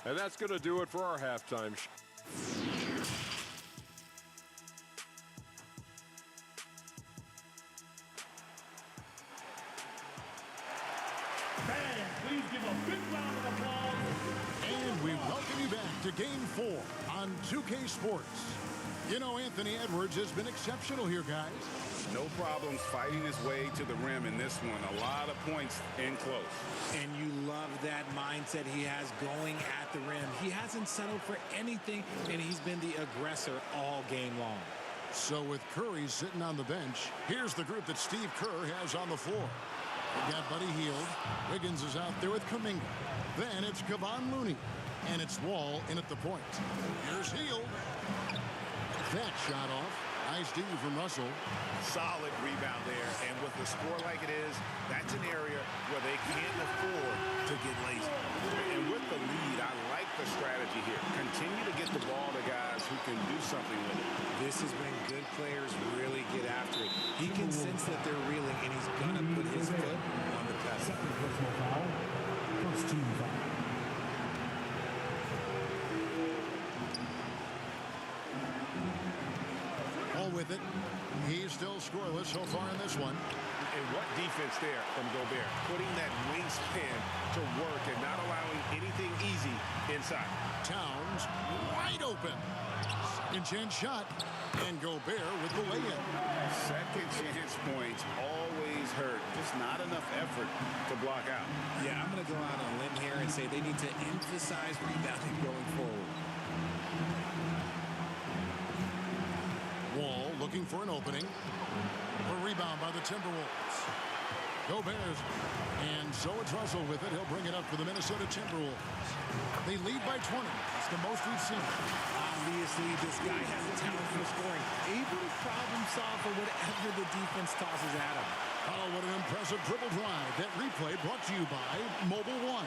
[SPEAKER 12] And that's going to do it for our halftime.
[SPEAKER 7] Fans, please give a big round of applause.
[SPEAKER 3] And we welcome you back to Game 4 on 2K Sports. You know, Anthony Edwards has been exceptional here, guys.
[SPEAKER 6] No problems fighting his way to the rim in this one. A lot of points in close.
[SPEAKER 8] And you love that mindset he has going at the rim. He hasn't settled for anything, and he's been the aggressor all game long.
[SPEAKER 3] So with Curry sitting on the bench, here's the group that Steve Kerr has on the floor. We got Buddy Hield. Wiggins is out there with Kuminga. Then it's Kevon Looney. And it's Wall in at the point. Here's Hield. That shot off. Nice D from Russell.
[SPEAKER 6] Solid rebound there. And with the score like it is, that's an area where they can't afford to get lazy. And with the lead, I like the strategy here. Continue to get the ball to guys who can do something with it.
[SPEAKER 8] This is when good players really get after it. He can sense that they're reeling, and he's going to put his foot on the pedal.
[SPEAKER 7] Second personal foul. First team foul.
[SPEAKER 3] With it. He's still scoreless so far in this one.
[SPEAKER 6] And what defense there from Gobert. Putting that wingspan to work and not allowing anything easy inside.
[SPEAKER 3] Towns wide open. Second chance shot. And Gobert with the lay-in.
[SPEAKER 6] Second chance points always hurt. Just just not enough effort to block out.
[SPEAKER 8] Yeah, I'm going to go out on a limb here and say they need to emphasize rebounding going forward.
[SPEAKER 3] Wall looking for an opening. A rebound by the Timberwolves. Gobert, and so it's Russell with it. He'll bring it up for the Minnesota Timberwolves. They lead by 20. It's the most we've seen.
[SPEAKER 8] Obviously, this guy has a talent for scoring. Able to problem solve for whatever the defense tosses at him.
[SPEAKER 3] Oh, what an impressive dribble drive. That replay brought to you by Mobile One.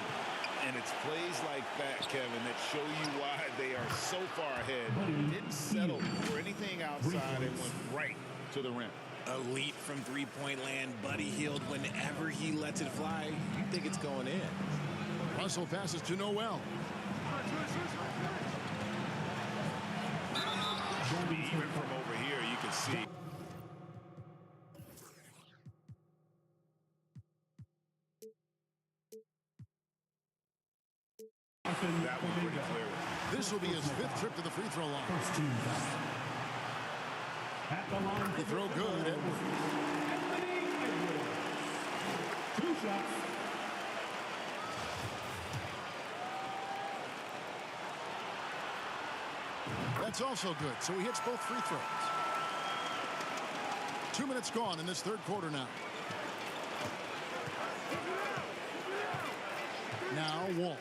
[SPEAKER 6] And it's plays like that, Kevin, that show you why they are so far ahead. Didn't settle for anything outside and went right to the rim.
[SPEAKER 8] Elite from three-point land. Buddy Hield whenever he lets it fly. You think it's going in.
[SPEAKER 3] Russell passes to Noel.
[SPEAKER 6] Even from over here, you can see. That was pretty clear.
[SPEAKER 3] This will be his 5th trip to the free throw line.
[SPEAKER 7] At the line,
[SPEAKER 3] The throw good.
[SPEAKER 7] Anthony Edwards. 2 shots.
[SPEAKER 3] That's also good. So he hits both free throws. 2 minutes gone in this third quarter now. Now Wall.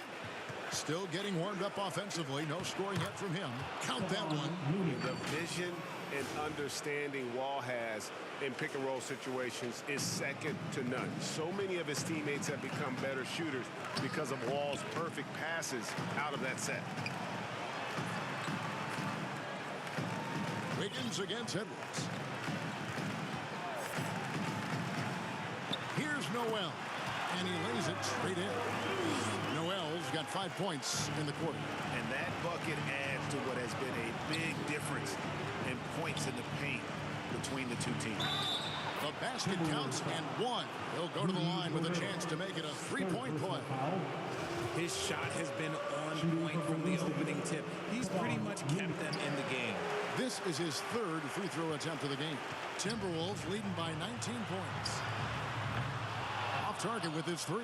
[SPEAKER 3] Still getting warmed up offensively. No scoring yet from him. Count that one.
[SPEAKER 9] The vision and understanding Wall has in pick-and-roll situations is second to none. So many of his teammates have become better shooters because of Wall's perfect passes out of that set.
[SPEAKER 3] Wiggins against Edwards. Here's Noel. And he lays it straight in. Noel's got 5 points in the quarter.
[SPEAKER 9] And that bucket adds to what has been a big difference in points in the paint between the two teams.
[SPEAKER 3] The basket counts and 1. He'll go to the line with a chance to make it a 3-point play.
[SPEAKER 8] His shot has been on point from the opening tip. He's pretty much kept them in the game.
[SPEAKER 3] This is his 3rd free throw attempt of the game. Timberwolves leading by 19 points. Off target with his 3.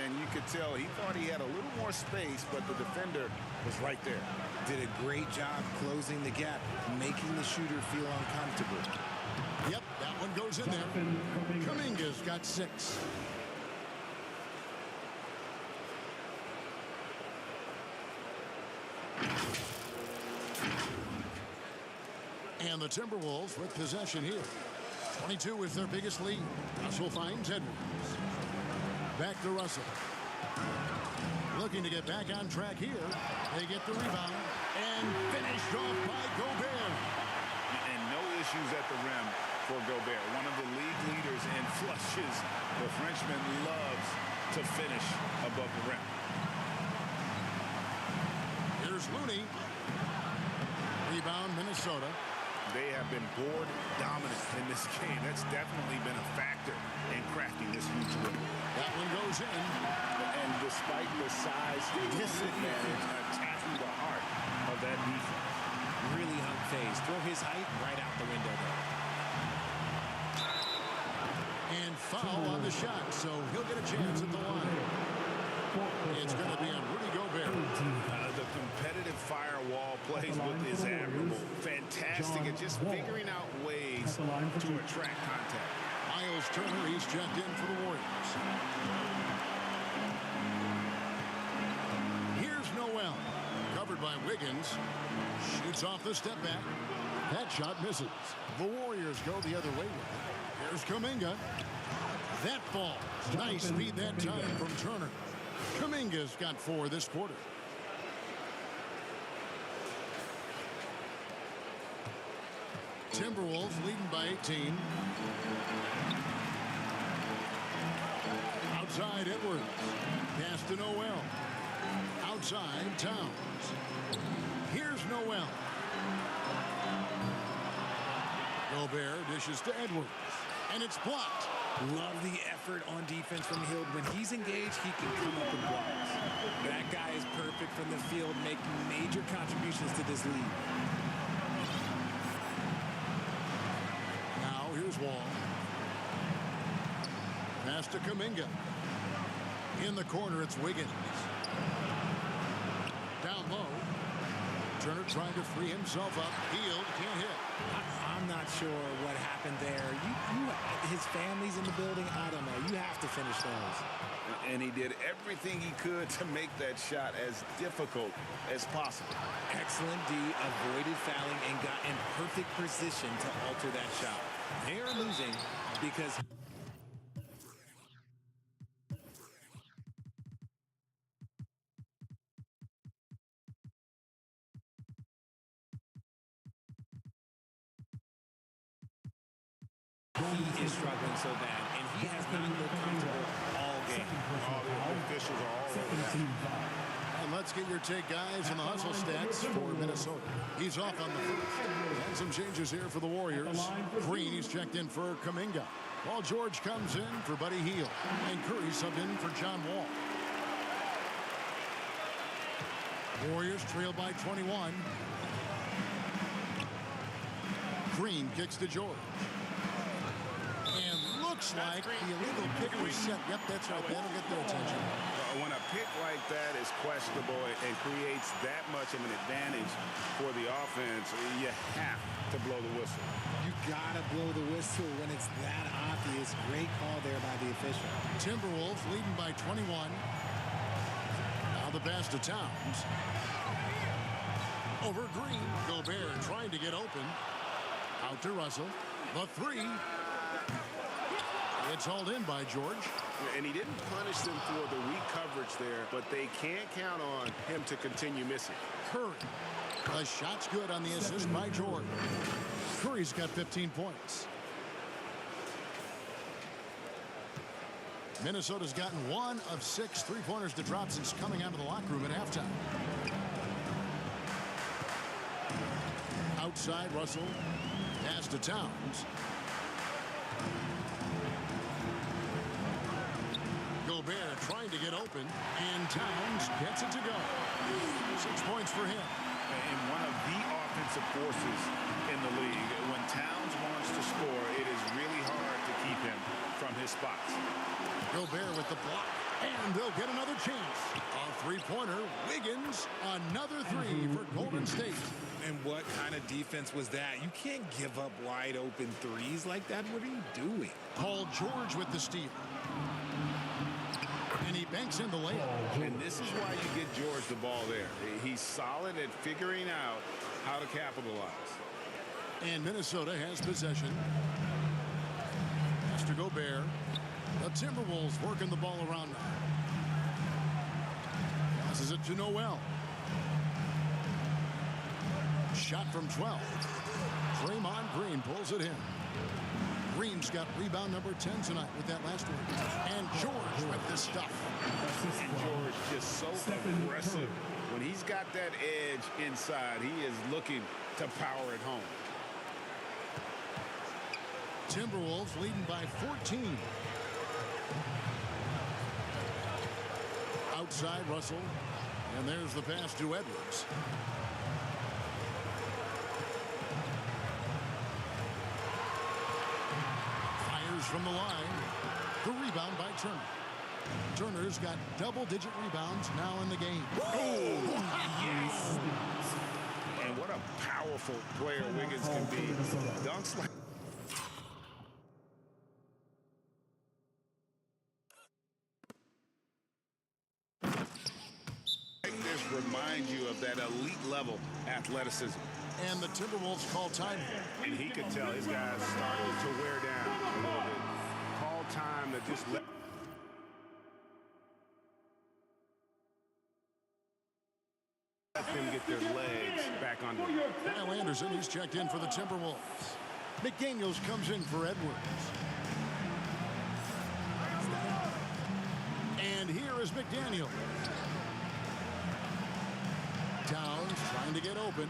[SPEAKER 6] And you could tell he thought he had a little more space, but the defender was right there.
[SPEAKER 8] Did a great job closing the gap, making the shooter feel uncomfortable.
[SPEAKER 3] Yep, that one goes in there. Kuminga's got 6. And the Timberwolves with possession here. 22 is their biggest lead. Russell finds Edwards. Back to Russell. Looking to get back on track here. They get the rebound. And finished off by Gobert.
[SPEAKER 6] And no issues at the rim for Gobert. One of the league leaders in flushes. The Frenchman loves to finish above the rim.
[SPEAKER 3] Here's Looney. Rebound, Minnesota.
[SPEAKER 6] They have been board dominant in this game. That's definitely been a factor in crafting this huge win.
[SPEAKER 3] That one goes in.
[SPEAKER 6] And despite the size disadvantage, attacking the heart of that defense.
[SPEAKER 8] Really hung phase. Throw his height right out the window there.
[SPEAKER 3] And foul on the shot, so he'll get a chance at the line. It's going to be on Rudy Gobert.
[SPEAKER 6] The competitive firewall plays with is admirable. Fantastic at just figuring out ways to attract contact.
[SPEAKER 3] Miles Turner, he's checked in for the Warriors. Here's Noel. Covered by Wiggins. Shoots off the step back. That shot misses. The Warriors go the other way with it. Here's Kuminga. That falls. Nice speed that time from Turner. Kuminga's got 4 this quarter. Timberwolves leading by 18. Outside Edwards. Pass to Noel. Outside Towns. Here's Noel. Gobert dishes to Edwards. And it's blocked.
[SPEAKER 8] Love the effort on defense from Hield. When he's engaged, he can come up with blocks. That guy is perfect from the field, making major contributions to this league.
[SPEAKER 3] Now here's Wall. Pass to Kuminga. In the corner, it's Wiggins. Down low. Turner trying to free himself up. Hield, can't hit.
[SPEAKER 8] I'm not sure what happened there. His family's in the building. I don't know. You have to finish those.
[SPEAKER 6] And he did everything he could to make that shot as difficult as possible.
[SPEAKER 8] Excellent D, avoided fouling, and got in perfect position to alter that shot. They are losing because... he is struggling so bad, and he has not looked comfortable all game.
[SPEAKER 6] All the officials are all over that.
[SPEAKER 3] And let's get your take, guys, on the hustle stats for Minnesota. He's off on the first. And some changes here for the Warriors. Green, he's checked in for Kuminga. Paul George comes in for Buddy Hield. And Curry subbed in for John Wall. Warriors trail by 21. Green kicks to George. And looks like the illegal kick was set. Yep, that's right. That'll get their attention.
[SPEAKER 6] When a pick like that is questionable and creates that much of an advantage for the offense, you have to blow the whistle.
[SPEAKER 8] You gotta blow the whistle when it's that obvious. Great call there by the official.
[SPEAKER 3] Timberwolves leading by 21. Now the pass to Towns. Over Green. Gobert trying to get open. Out to Russell. The three. It's hauled in by George.
[SPEAKER 6] And he didn't punish them for the weak coverage there, but they can't count on him to continue missing.
[SPEAKER 3] Curry. The shot's good on the assist by George. Curry's got 15 points. Minnesota's gotten 1 of 6 three-pointers to drop since coming out of the locker room at halftime. Outside, Russell. Pass to Towns. Gobert trying to get open, and Towns gets it to go. 6 points for him.
[SPEAKER 6] And one of the offensive forces in the league. When Towns wants to score, it is really hard to keep him from his spots.
[SPEAKER 3] Gobert with the block, and they'll get another chance. A three-pointer, Wiggins, another three for Golden State.
[SPEAKER 8] And what kind of defense was that? You can't give up wide open threes like that. What are you doing?
[SPEAKER 3] Paul George with the steal. And he banks in the layup.
[SPEAKER 6] And this is why you get George the ball there. He's solid at figuring out how to capitalize.
[SPEAKER 3] And Minnesota has possession. Pass to Gobert. The Timberwolves working the ball around now. Passes it to Noel. Shot from 12. Draymond Green pulls it in. Green's got rebound number 10 tonight with that last one. And George with this stuff.
[SPEAKER 6] And George just so aggressive. When he's got that edge inside, he is looking to power it home.
[SPEAKER 3] Timberwolves leading by 14. Outside, Russell. And there's the pass to Edwards. From the line. The rebound by Turner. Turner's got double-digit rebounds now in the game.
[SPEAKER 6] Oh, yes! And what a powerful player Wiggins can be. Dunks like... This reminds you of that elite-level athleticism.
[SPEAKER 3] And the Timberwolves call time.
[SPEAKER 6] And he could tell his guys started to wear down a little bit. Call time to just let them get their legs back under.
[SPEAKER 3] Kyle Anderson, he's checked in for the Timberwolves. McDaniels comes in for Edwards. And here is McDaniels. Towns trying to get open.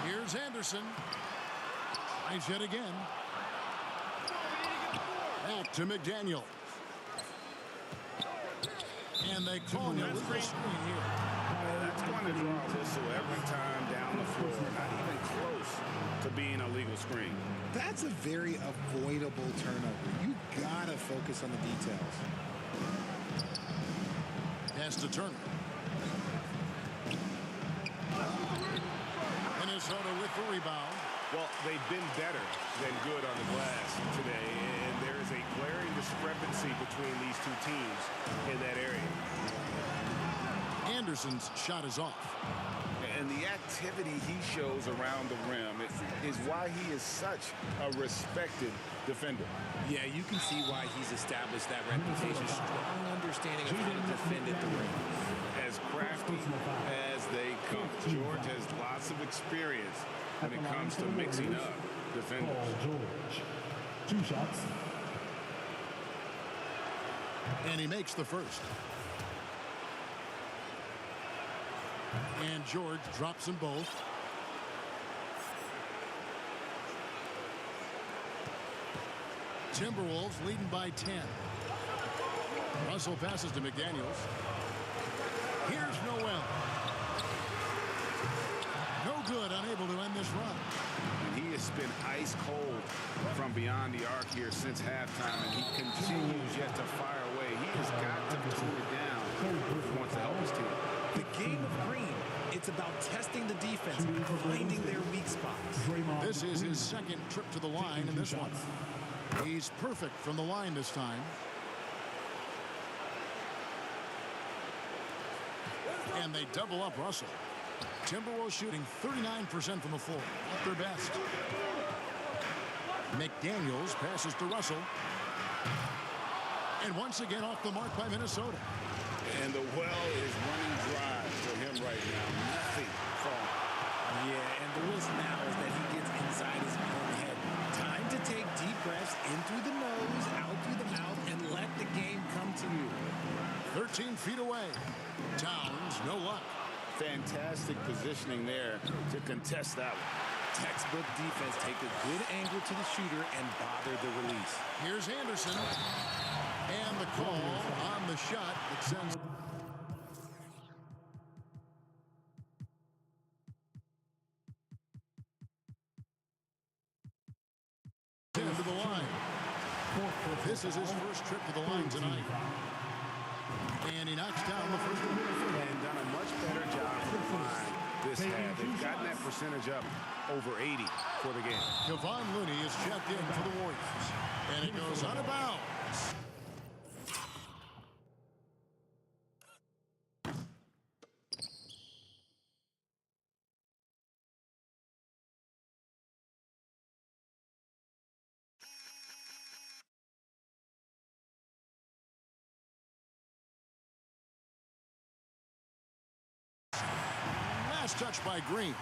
[SPEAKER 3] Here's Anderson. Tries yet again. Back to McDaniels. And they call him a little screen here.
[SPEAKER 6] That's going to draw a whistle every time down the floor. Not even close to being a legal screen.
[SPEAKER 5] That's a very avoidable turnover. You got to focus on the details.
[SPEAKER 3] Pass to Turner. Minnesota with the rebound.
[SPEAKER 6] Well, they've been better than good on the glass today, and there is a glaring discrepancy between these two teams in that area.
[SPEAKER 3] Anderson's shot is off.
[SPEAKER 6] And the activity he shows around the rim is why he is such a respected defender.
[SPEAKER 8] Yeah, you can see why he's established that reputation. Strong understanding of how to defend at the rim.
[SPEAKER 6] As crafty as they come. George has lots of experience when it comes to mixing up defenders.
[SPEAKER 7] George. 2 shots.
[SPEAKER 3] And he makes the first. And George drops them both. Timberwolves leading by 10. Russell passes to McDaniels. Here's Noel. No good, unable to end this run.
[SPEAKER 6] And he has been ice cold from beyond the arc here since halftime, and he continues yet to fire away. He has got to tone it down if he wants to help his team.
[SPEAKER 8] The game of green, it's about testing the defense, finding their weak spots.
[SPEAKER 3] This is his second trip to the line in this one. He's perfect from the line this time. And they double up Russell. Timberwolves shooting 39% from the floor, at their best. McDaniels passes to Russell. And once again off the mark by Minnesota.
[SPEAKER 6] And the well is running dry for him right now. Nothing falling.
[SPEAKER 8] Yeah, and the risk now is that he gets inside his own head. Time to take deep breaths in through the nose, out through the mouth, and let the game come to you.
[SPEAKER 3] 13 feet away. Towns, no luck.
[SPEAKER 6] Fantastic positioning there to contest that one.
[SPEAKER 8] Textbook defense, take a good angle to the shooter and bother the release.
[SPEAKER 3] Here's Anderson. And the call on the shot that sends him to the line. This is his first trip to the line tonight. And he knocks down the first one.
[SPEAKER 6] And done a much better job from the line this half. They've gotten that percentage up over 80 for the game.
[SPEAKER 3] Kevon Looney is checked in for the Warriors. And it goes out of bounds. Last touch by Green.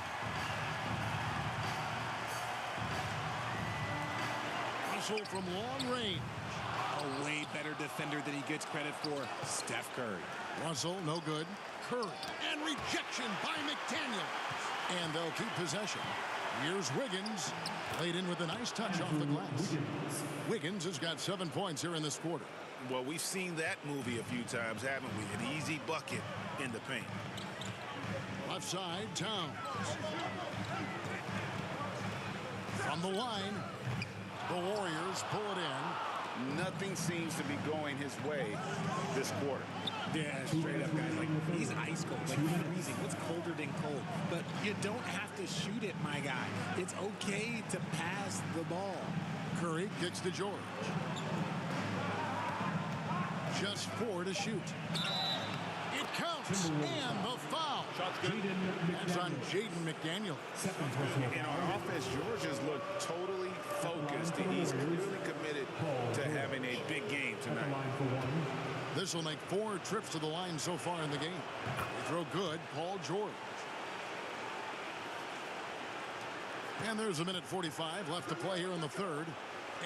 [SPEAKER 3] Russell from long range.
[SPEAKER 8] A way better defender than he gets credit for. Steph Curry.
[SPEAKER 3] Russell, no good. Curry. And rejection by McDaniels. And they'll keep possession. Here's Wiggins. Laid in with a nice touch off the glass. Wiggins has got 7 points here in this quarter.
[SPEAKER 6] Well, we've seen that movie a few times, haven't we? An easy bucket in the paint.
[SPEAKER 3] Left side, Towns. From the line, the Warriors pull it in.
[SPEAKER 6] Nothing seems to be going his way this quarter.
[SPEAKER 8] Yeah, straight up, guys. Like, he's ice cold, like freezing. What's colder than cold? But you don't have to shoot it, my guy. It's okay to pass the ball.
[SPEAKER 3] Curry kicks to George. Just 4 to shoot. It counts, and the foul.
[SPEAKER 6] Shot's good.
[SPEAKER 3] That's on Jaden McDaniel.
[SPEAKER 6] In our offense, George has looked totally focused, and he's clearly committed to having a big game tonight.
[SPEAKER 3] This will make 4 trips to the line so far in the game. They throw good, Paul George. And there's a minute 45 left to play here in the third.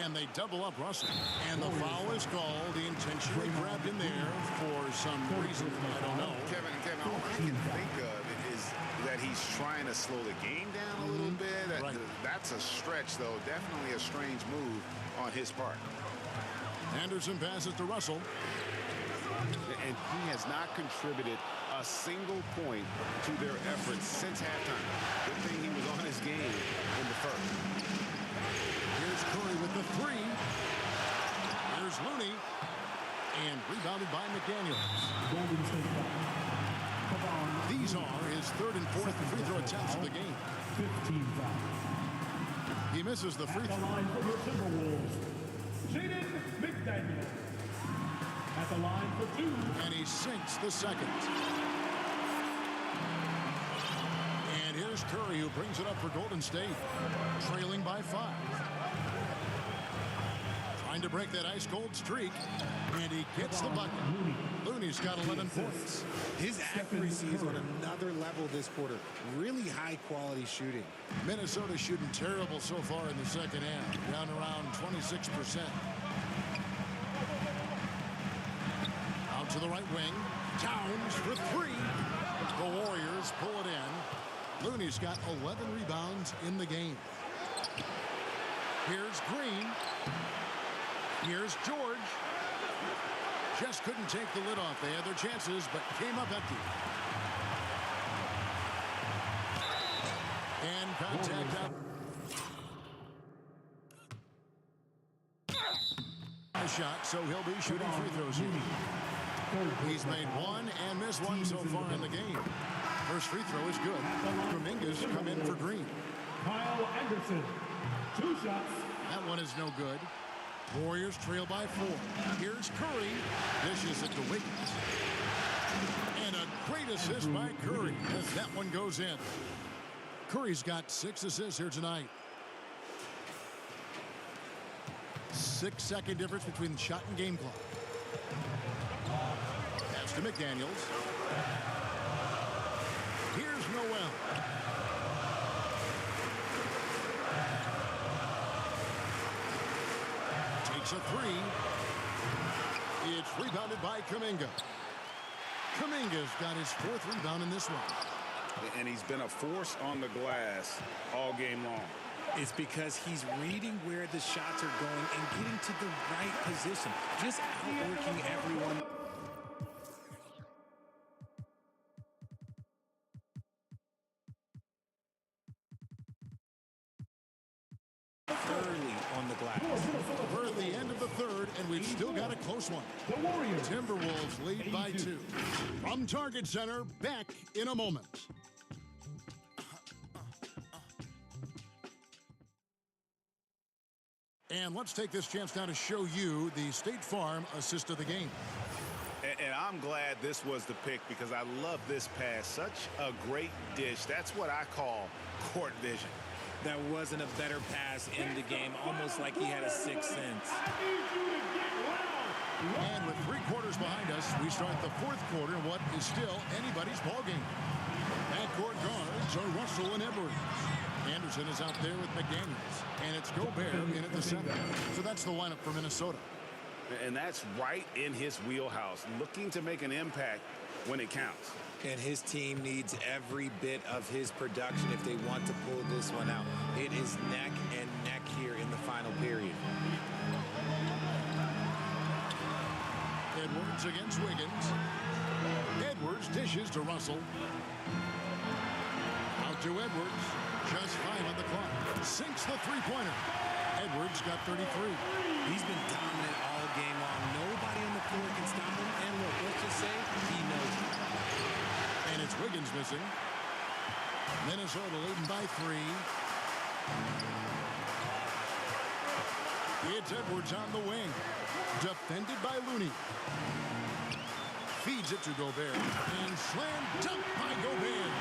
[SPEAKER 3] And they double up Russell. And the foul is called. He intentionally grabbed in there for some reason. I don't know.
[SPEAKER 6] Kevin, all I can think of is that he's trying to slow the game down a little bit.
[SPEAKER 3] Right.
[SPEAKER 6] That's a stretch, though. Definitely a strange move on his part.
[SPEAKER 3] Anderson passes to Russell.
[SPEAKER 6] And he has not contributed a single point to their efforts since halftime. Good thing he was on his game in the first.
[SPEAKER 3] Here's Curry with the three. Here's Looney. And rebounded by McDaniels. These are his third and fourth free throw attempts of the game.
[SPEAKER 7] 15 foul.
[SPEAKER 3] He misses the free
[SPEAKER 7] At the
[SPEAKER 3] throw.
[SPEAKER 7] line for your Timberwolves, Jaden McDaniel. At the line for two.
[SPEAKER 3] And he sinks the second. And here's Curry, who brings it up for Golden State, trailing by 5. Trying to break that ice-cold streak, and he gets the bucket. Looney's got 11 points.
[SPEAKER 5] His accuracy is on another level this quarter. Really high-quality shooting.
[SPEAKER 3] Minnesota shooting terrible so far in the second half, down around 26%. Out to the right wing. Towns for 3. The Warriors pull it in. Looney's got 11 rebounds in the game. Here's Green. Here's George. Just couldn't take the lid off. They had their chances, but came up empty. And contact out. A shot, so he'll be shooting free throws here. He's made one and missed one so far in the game. First free throw is good. Kuminga's come in for Green.
[SPEAKER 7] Kyle Anderson. 2 shots.
[SPEAKER 3] That one is no good. Warriors trail by 4. Here's Curry. Dishes it to Wiggins. And a great assist by Curry as that one goes in. Curry's got 6 assists here tonight. 6-second difference between the shot and game clock. Pass to McDaniels. Here's Noel. Takes a 3. It's rebounded by Kuminga. Kuminga's got his 4th rebound in this one.
[SPEAKER 6] And he's been a force on the glass all game long.
[SPEAKER 8] It's because he's reading where the shots are going and getting to the right position. Just outworking everyone. Early on the glass.
[SPEAKER 3] We're at the end of the third, and we've still got a close one.
[SPEAKER 7] The Warriors.
[SPEAKER 3] Timberwolves lead by 2. From Target Center, back in a moment. And let's take this chance now to show you the State Farm assist of the game.
[SPEAKER 6] And I'm glad this was the pick because I love this pass. Such a great dish. That's what I call court vision.
[SPEAKER 8] That wasn't a better pass in the game, almost like he had a sixth sense.
[SPEAKER 3] And with 3 quarters behind us, we start the 4th quarter in what is still anybody's ballgame. Backcourt guards are Russell and Edwards. Anderson is out there with McDaniels. And it's Gobert in at the center. So that's the lineup for Minnesota.
[SPEAKER 6] And that's right in his wheelhouse, looking to make an impact when it counts.
[SPEAKER 8] And his team needs every bit of his production if they want to pull this one out. It is neck and neck here in the final period.
[SPEAKER 3] Edwards against Wiggins. Edwards dishes to Russell. Out to Edwards. Just 5 on the clock. Sinks the 3-pointer. Edwards got 33.
[SPEAKER 8] He's been dominant all game long. Nobody on the floor can stop him. And look, let's just say he knows it.
[SPEAKER 3] And it's Wiggins missing. Minnesota leading by 3. It's Edwards on the wing. Defended by Looney. Feeds it to Gobert. And slam dunk by Gobert.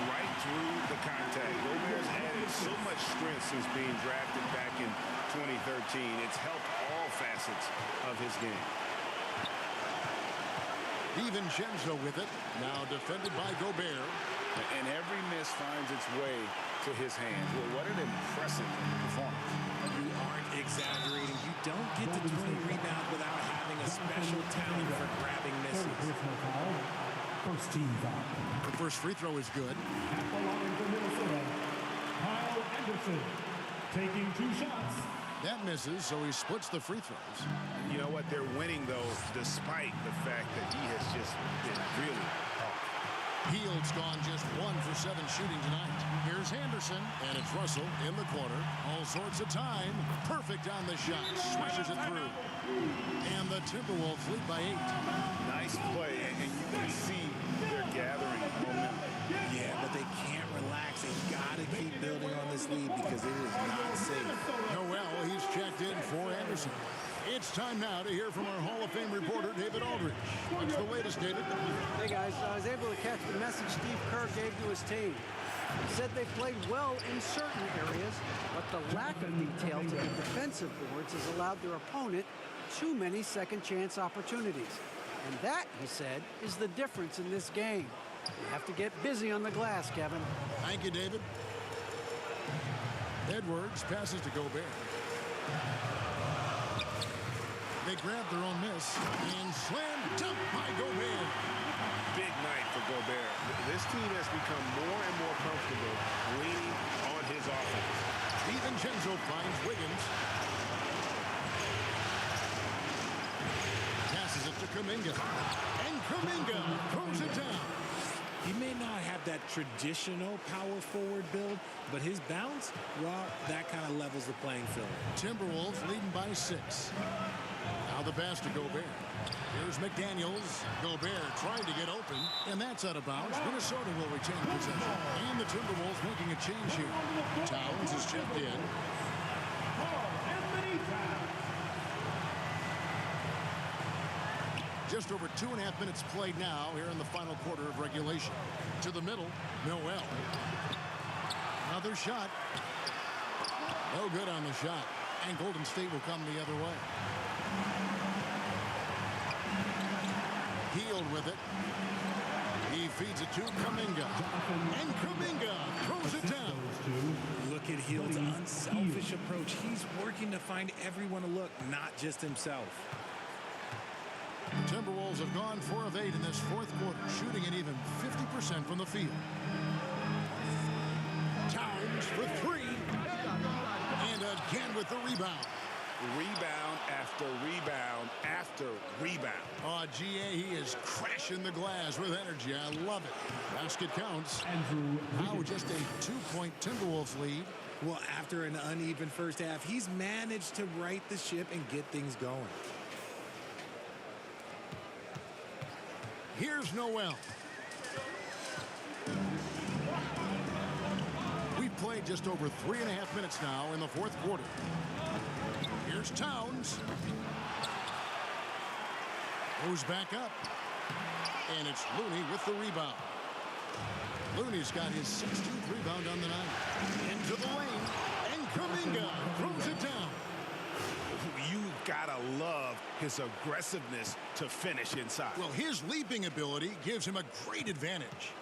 [SPEAKER 6] Right through the contact. Gobert's added so much strength since being drafted back in 2013. It's helped all facets of his game.
[SPEAKER 3] DiVincenzo with it. Now defended by Gobert.
[SPEAKER 6] And every miss finds its way to his hands. Well, what an impressive performance.
[SPEAKER 8] You aren't exaggerating. You don't get to 20 rebounds without having a special talent for grabbing misses.
[SPEAKER 7] First team foul.
[SPEAKER 3] The first free throw is good.
[SPEAKER 7] At the line for Minnesota, Kyle Anderson taking 2 shots.
[SPEAKER 3] That misses, so he splits the free throws.
[SPEAKER 6] You know what? They're winning, though, despite the fact that he has just been really off.
[SPEAKER 3] Hield's gone just 1 for 7 shooting tonight. Here's Henderson, and it's Russell in the corner. All sorts of time. Perfect on the shot. Swishes it through. And the Timberwolves lead by 8.
[SPEAKER 6] Nice play, and you can see they're gathering momentum.
[SPEAKER 8] Yeah, but they can't relax. They've got to keep building on this lead because it is not safe.
[SPEAKER 3] Noel, he's checked in for Anderson. It's time now to hear from our Hall of Fame reporter, David Aldridge. What's the latest, David?
[SPEAKER 4] Hey, guys. I was able to catch the message Steve Kerr gave to his team. He said they played well in certain areas, but the lack of detail to the defensive boards has allowed their opponent too many second-chance opportunities. And that, he said, is the difference in this game. You have to get busy on the glass, Kevin.
[SPEAKER 3] Thank you, David. Edwards passes to Gobert. They grab their own miss and slam dunk by Gobert.
[SPEAKER 6] Big night for Gobert. This team has become more and more comfortable leaning on his offense.
[SPEAKER 3] DiVincenzo finds Wiggins. Passes it to Kuminga. And Kuminga throws it down.
[SPEAKER 8] He may not have that traditional power forward build, but his bounce, well, that kind of levels the playing field.
[SPEAKER 3] Timberwolves leading by 6. Now the pass to Gobert. Here's McDaniels. Gobert trying to get open, and that's out of bounds. Minnesota will retain possession. And the Timberwolves making a change here. Towns is checked in. Just over 2.5 minutes played now here in the final quarter of regulation. To the middle, Noel. Another shot. No good on the shot. And Golden State will come the other way. Hield with it. He feeds it to Kuminga. And Kuminga throws it down.
[SPEAKER 8] Look at Hield's unselfish approach. He's working to find everyone to look, not just himself.
[SPEAKER 3] The Timberwolves have gone 4 of 8 in this fourth quarter, shooting an even 50% from the field. Towns for 3. And again with the rebound.
[SPEAKER 6] Rebound after rebound after rebound.
[SPEAKER 3] Oh, GA, he is crashing the glass with energy. I love it. Basket counts. Now just a 2-point Timberwolves lead.
[SPEAKER 8] Well, after an uneven first half, he's managed to right the ship and get things going.
[SPEAKER 3] Here's Noel. We've played just over 3.5 minutes now in the fourth quarter. Here's Towns. Goes back up. And it's Looney with the rebound. Looney's got his 16th rebound on the night. Into the lane. And Kuminga throws it down.
[SPEAKER 6] You've got to love his aggressiveness to finish inside.
[SPEAKER 3] Well, his leaping ability gives him a great advantage.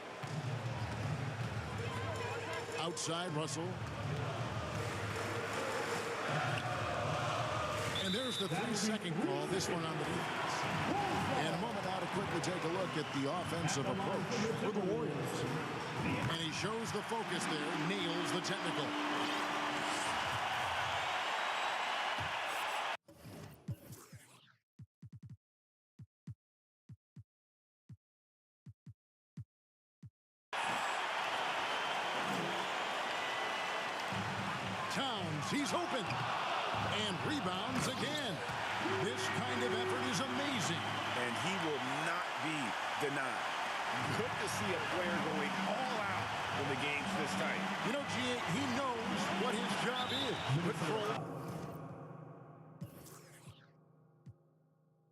[SPEAKER 3] Outside, Russell. And there's the 3-second call, this one on the defense. And a moment now to quickly take a look at the offensive approach for the Warriors. And he shows the focus there, nails the technical. Towns, he's open. And rebounds again. This kind of effort is amazing.
[SPEAKER 6] And he will not be denied. Good to see a player going all out when the game's this tight.
[SPEAKER 3] You know, G.A., he knows what his job is. Control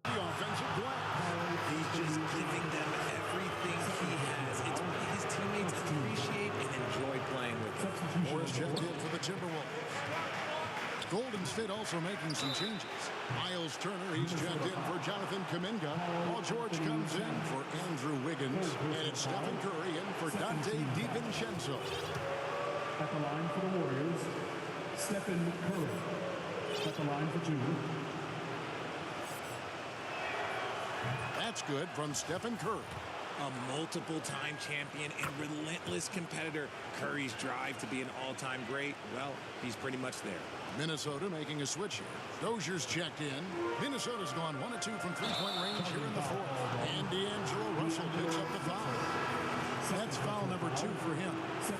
[SPEAKER 3] the offensive glass.
[SPEAKER 8] He's just giving them everything he has. It's what his teammates appreciate and enjoy playing with him.
[SPEAKER 3] Morris checked in for the Timberwolves. Golden State also making some changes. Miles Turner, he's checked in for Jonathan Kuminga. Paul George comes in for Andrew Wiggins. And it's Stephen Curry in for Dante DiVincenzo.
[SPEAKER 7] At the line for the Warriors, Stephen Curry. At the line for 2.
[SPEAKER 3] That's good from Stephen Curry.
[SPEAKER 8] A multiple-time champion and relentless competitor. Curry's drive to be an all-time great, well, he's pretty much there.
[SPEAKER 3] Minnesota making a switch here. Dozier's checked in. Minnesota's gone 1 of 2 from three-point range here in the fourth. And D'Angelo Russell picks up the foul. That's foul number 2 for him.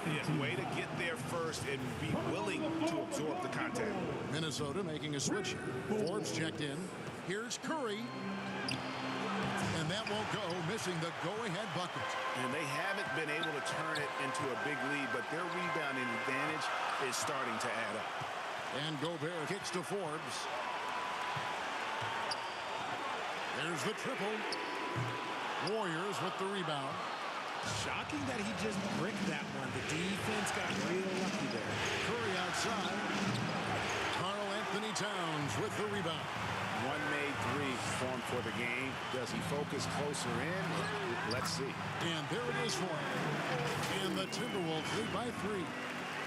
[SPEAKER 6] Yeah, way to get there first and be willing to absorb the contact.
[SPEAKER 3] Minnesota making a switch here. Forbes checked in. Here's Curry. And that won't go, missing the go-ahead bucket.
[SPEAKER 6] And they haven't been able to turn it into a big lead, but their rebounding advantage is starting to add up.
[SPEAKER 3] And Gobert kicks to Forbes. There's the triple. Warriors with the rebound.
[SPEAKER 8] Shocking that he just bricked that one. The defense got real lucky there.
[SPEAKER 3] Curry outside. Karl Anthony Towns with the rebound.
[SPEAKER 6] One made three formed for the game. Does he focus closer in? Let's see.
[SPEAKER 3] And there it is for him. And the Timberwolves lead by 3.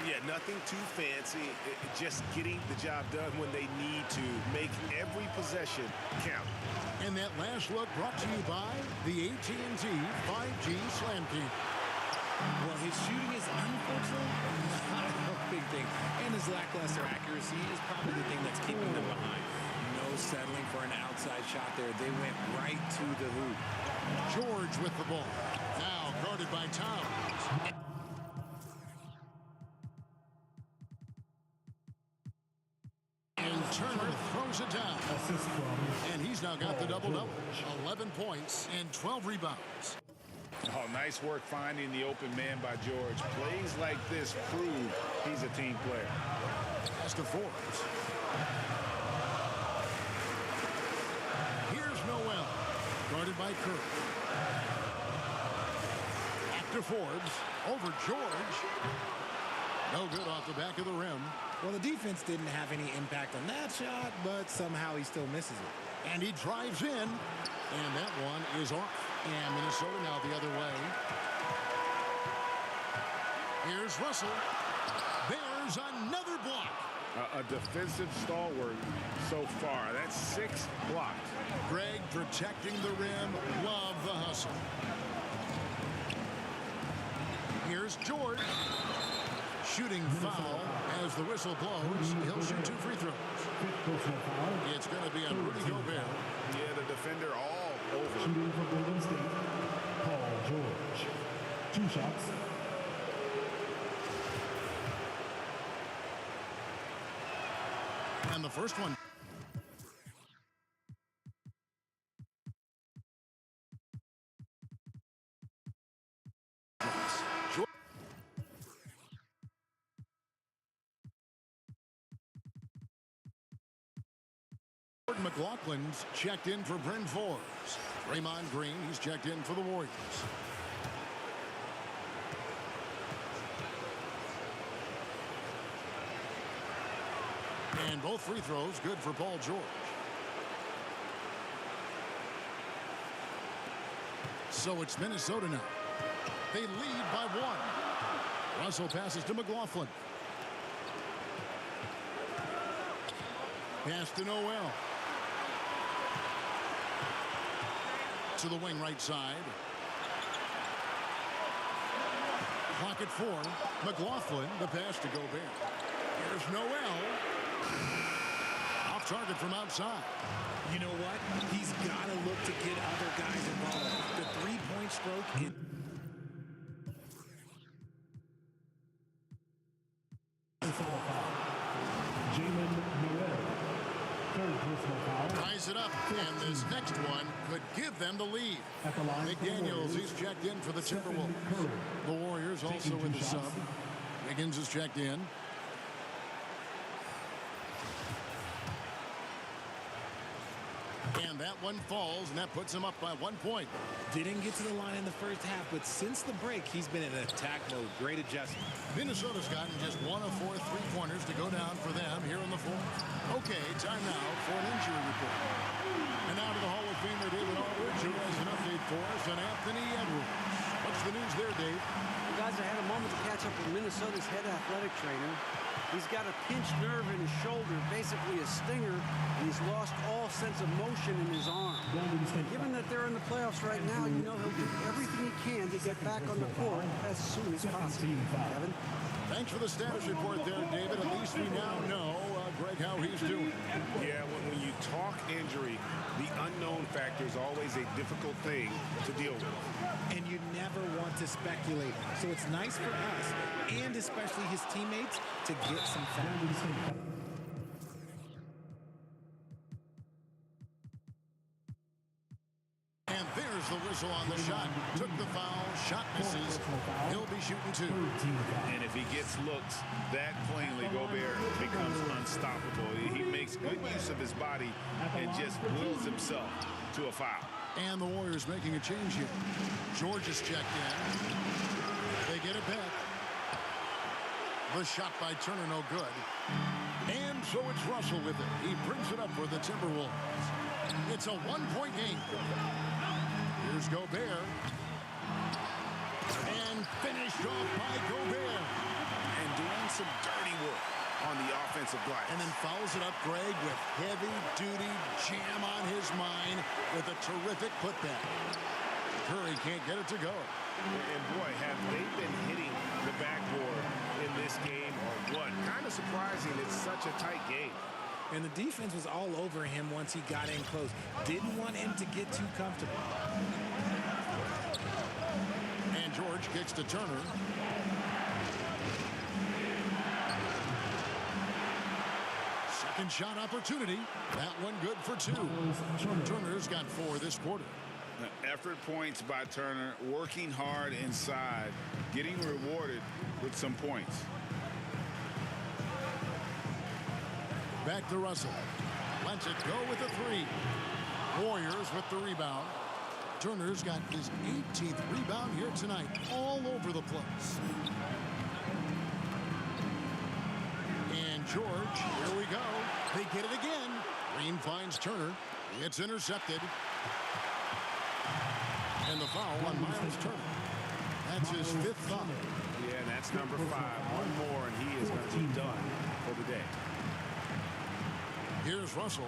[SPEAKER 6] Yeah, nothing too fancy. Just getting the job done when they need to. Make every possession count.
[SPEAKER 3] And that last look brought to you by the AT&T 5G Slam King.
[SPEAKER 8] Well, his shooting is unfortunately not a big thing. And his lackluster accuracy is probably the thing that's keeping them behind. No settling for an outside shot there. They went right to the hoop.
[SPEAKER 3] George with the ball. Now guarded by Towns. And Turner throws it down. And he's now got the double-double. 11 points and 12 rebounds.
[SPEAKER 6] Oh, nice work finding the open man by George. Plays like this prove he's a team player.
[SPEAKER 3] Pass to Forbes. Here's Noel. Guarded by Curry. Back to Forbes. Over George. No good off the back of the rim.
[SPEAKER 8] Well, the defense didn't have any impact on that shot, but somehow he still misses it.
[SPEAKER 3] And he drives in. And that one is off. And Minnesota now the other way. Here's Russell. There's another block.
[SPEAKER 6] A defensive stalwart so far. That's 6 blocks.
[SPEAKER 3] Greg protecting the rim. Love the hustle. Here's George. Shooting foul as the whistle blows. He'll shoot 2 free throws. It's going to be on Rudy Gobert.
[SPEAKER 6] Yeah, the defender all over.
[SPEAKER 7] Shooting for Golden State, Paul George. 2 shots.
[SPEAKER 3] And the first one. McLaughlin's checked in for Bryn Forbes. Draymond Green, he's checked in for the Warriors. And both free throws good for Paul George. So it's Minnesota now. They lead by 1. Russell passes to McLaughlin. Pass to Noel. To the wing right side. Clock at 4. McLaughlin, the pass to Gobert. Here's Noel. Off target from outside.
[SPEAKER 8] You know what? He's got to look to get other guys involved. The three-point stroke is...
[SPEAKER 3] Ties it up, and this next one could give them the lead. McDaniels, he's checked in for the Timberwolves. The Warriors also with the sub. Wiggins is checked in. And that one falls, and that puts him up by 1 point.
[SPEAKER 8] Didn't get to the line in the first half, but since the break, he's been in attack mode. Great adjustment.
[SPEAKER 3] Minnesota's gotten just 1 of 4 3-pointers to go down for them here in the fourth. Okay, time now for an injury report. And now to the Hall of Famer David Aldridge, who has an update for us on Anthony Edwards. What's the news there, Dave?
[SPEAKER 4] Well, guys, I had a moment to catch up with Minnesota's head athletic trainer. He's got a pinched nerve in his shoulder, basically a stinger, and he's lost all sense of motion in his arm. Given that they're in the playoffs right now, you know he'll do everything he can to get back on the court as soon as possible. Kevin?
[SPEAKER 3] Thanks for the status report there, David. At least we now know, Greg, how he's doing.
[SPEAKER 9] Yeah, when you talk injury, the unknown factor is always a difficult thing to deal with.
[SPEAKER 5] And you never want to speculate. So it's nice for us, and especially his teammates, to get some facts.
[SPEAKER 3] And there's the whistle on the shot. Took the foul, shot misses. He'll be shooting 2.
[SPEAKER 6] And if he gets looks, that plainly Gobert becomes unstoppable. He makes good use of his body and just wills himself to a foul.
[SPEAKER 3] And the Warriors making a change here. George is checked in. They get it back. The shot by Turner, no good. And so it's Russell with it. He brings it up for the Timberwolves. It's a 1-point game. Here's Gobert. And finished off by Gobert.
[SPEAKER 6] And doing some dirty work on the offensive glass.
[SPEAKER 3] And then follows it up, Greg, with heavy-duty jam on his mind with a terrific putback. Curry can't get it to go.
[SPEAKER 9] And boy, have they been hitting the backboard in this game or what? Kind of surprising. It's such a tight game.
[SPEAKER 5] And the defense was all over him once he got in close. Didn't want him to get too comfortable.
[SPEAKER 3] And George kicks to Turner. Second shot opportunity. That one good for 2. Turner's got 4 this quarter.
[SPEAKER 6] Effort points by Turner, working hard inside, getting rewarded with some points.
[SPEAKER 3] Back to Russell. Lets it go with a 3. Warriors with the rebound. Turner's got his 18th rebound here tonight. All over the place. And George, here we go. They get it again. Green finds Turner. It's intercepted. And the foul on Miles Turner. That's his 5th foul.
[SPEAKER 9] Yeah, and that's number 5. One more, and he is going to be done for the day.
[SPEAKER 3] Here's Russell.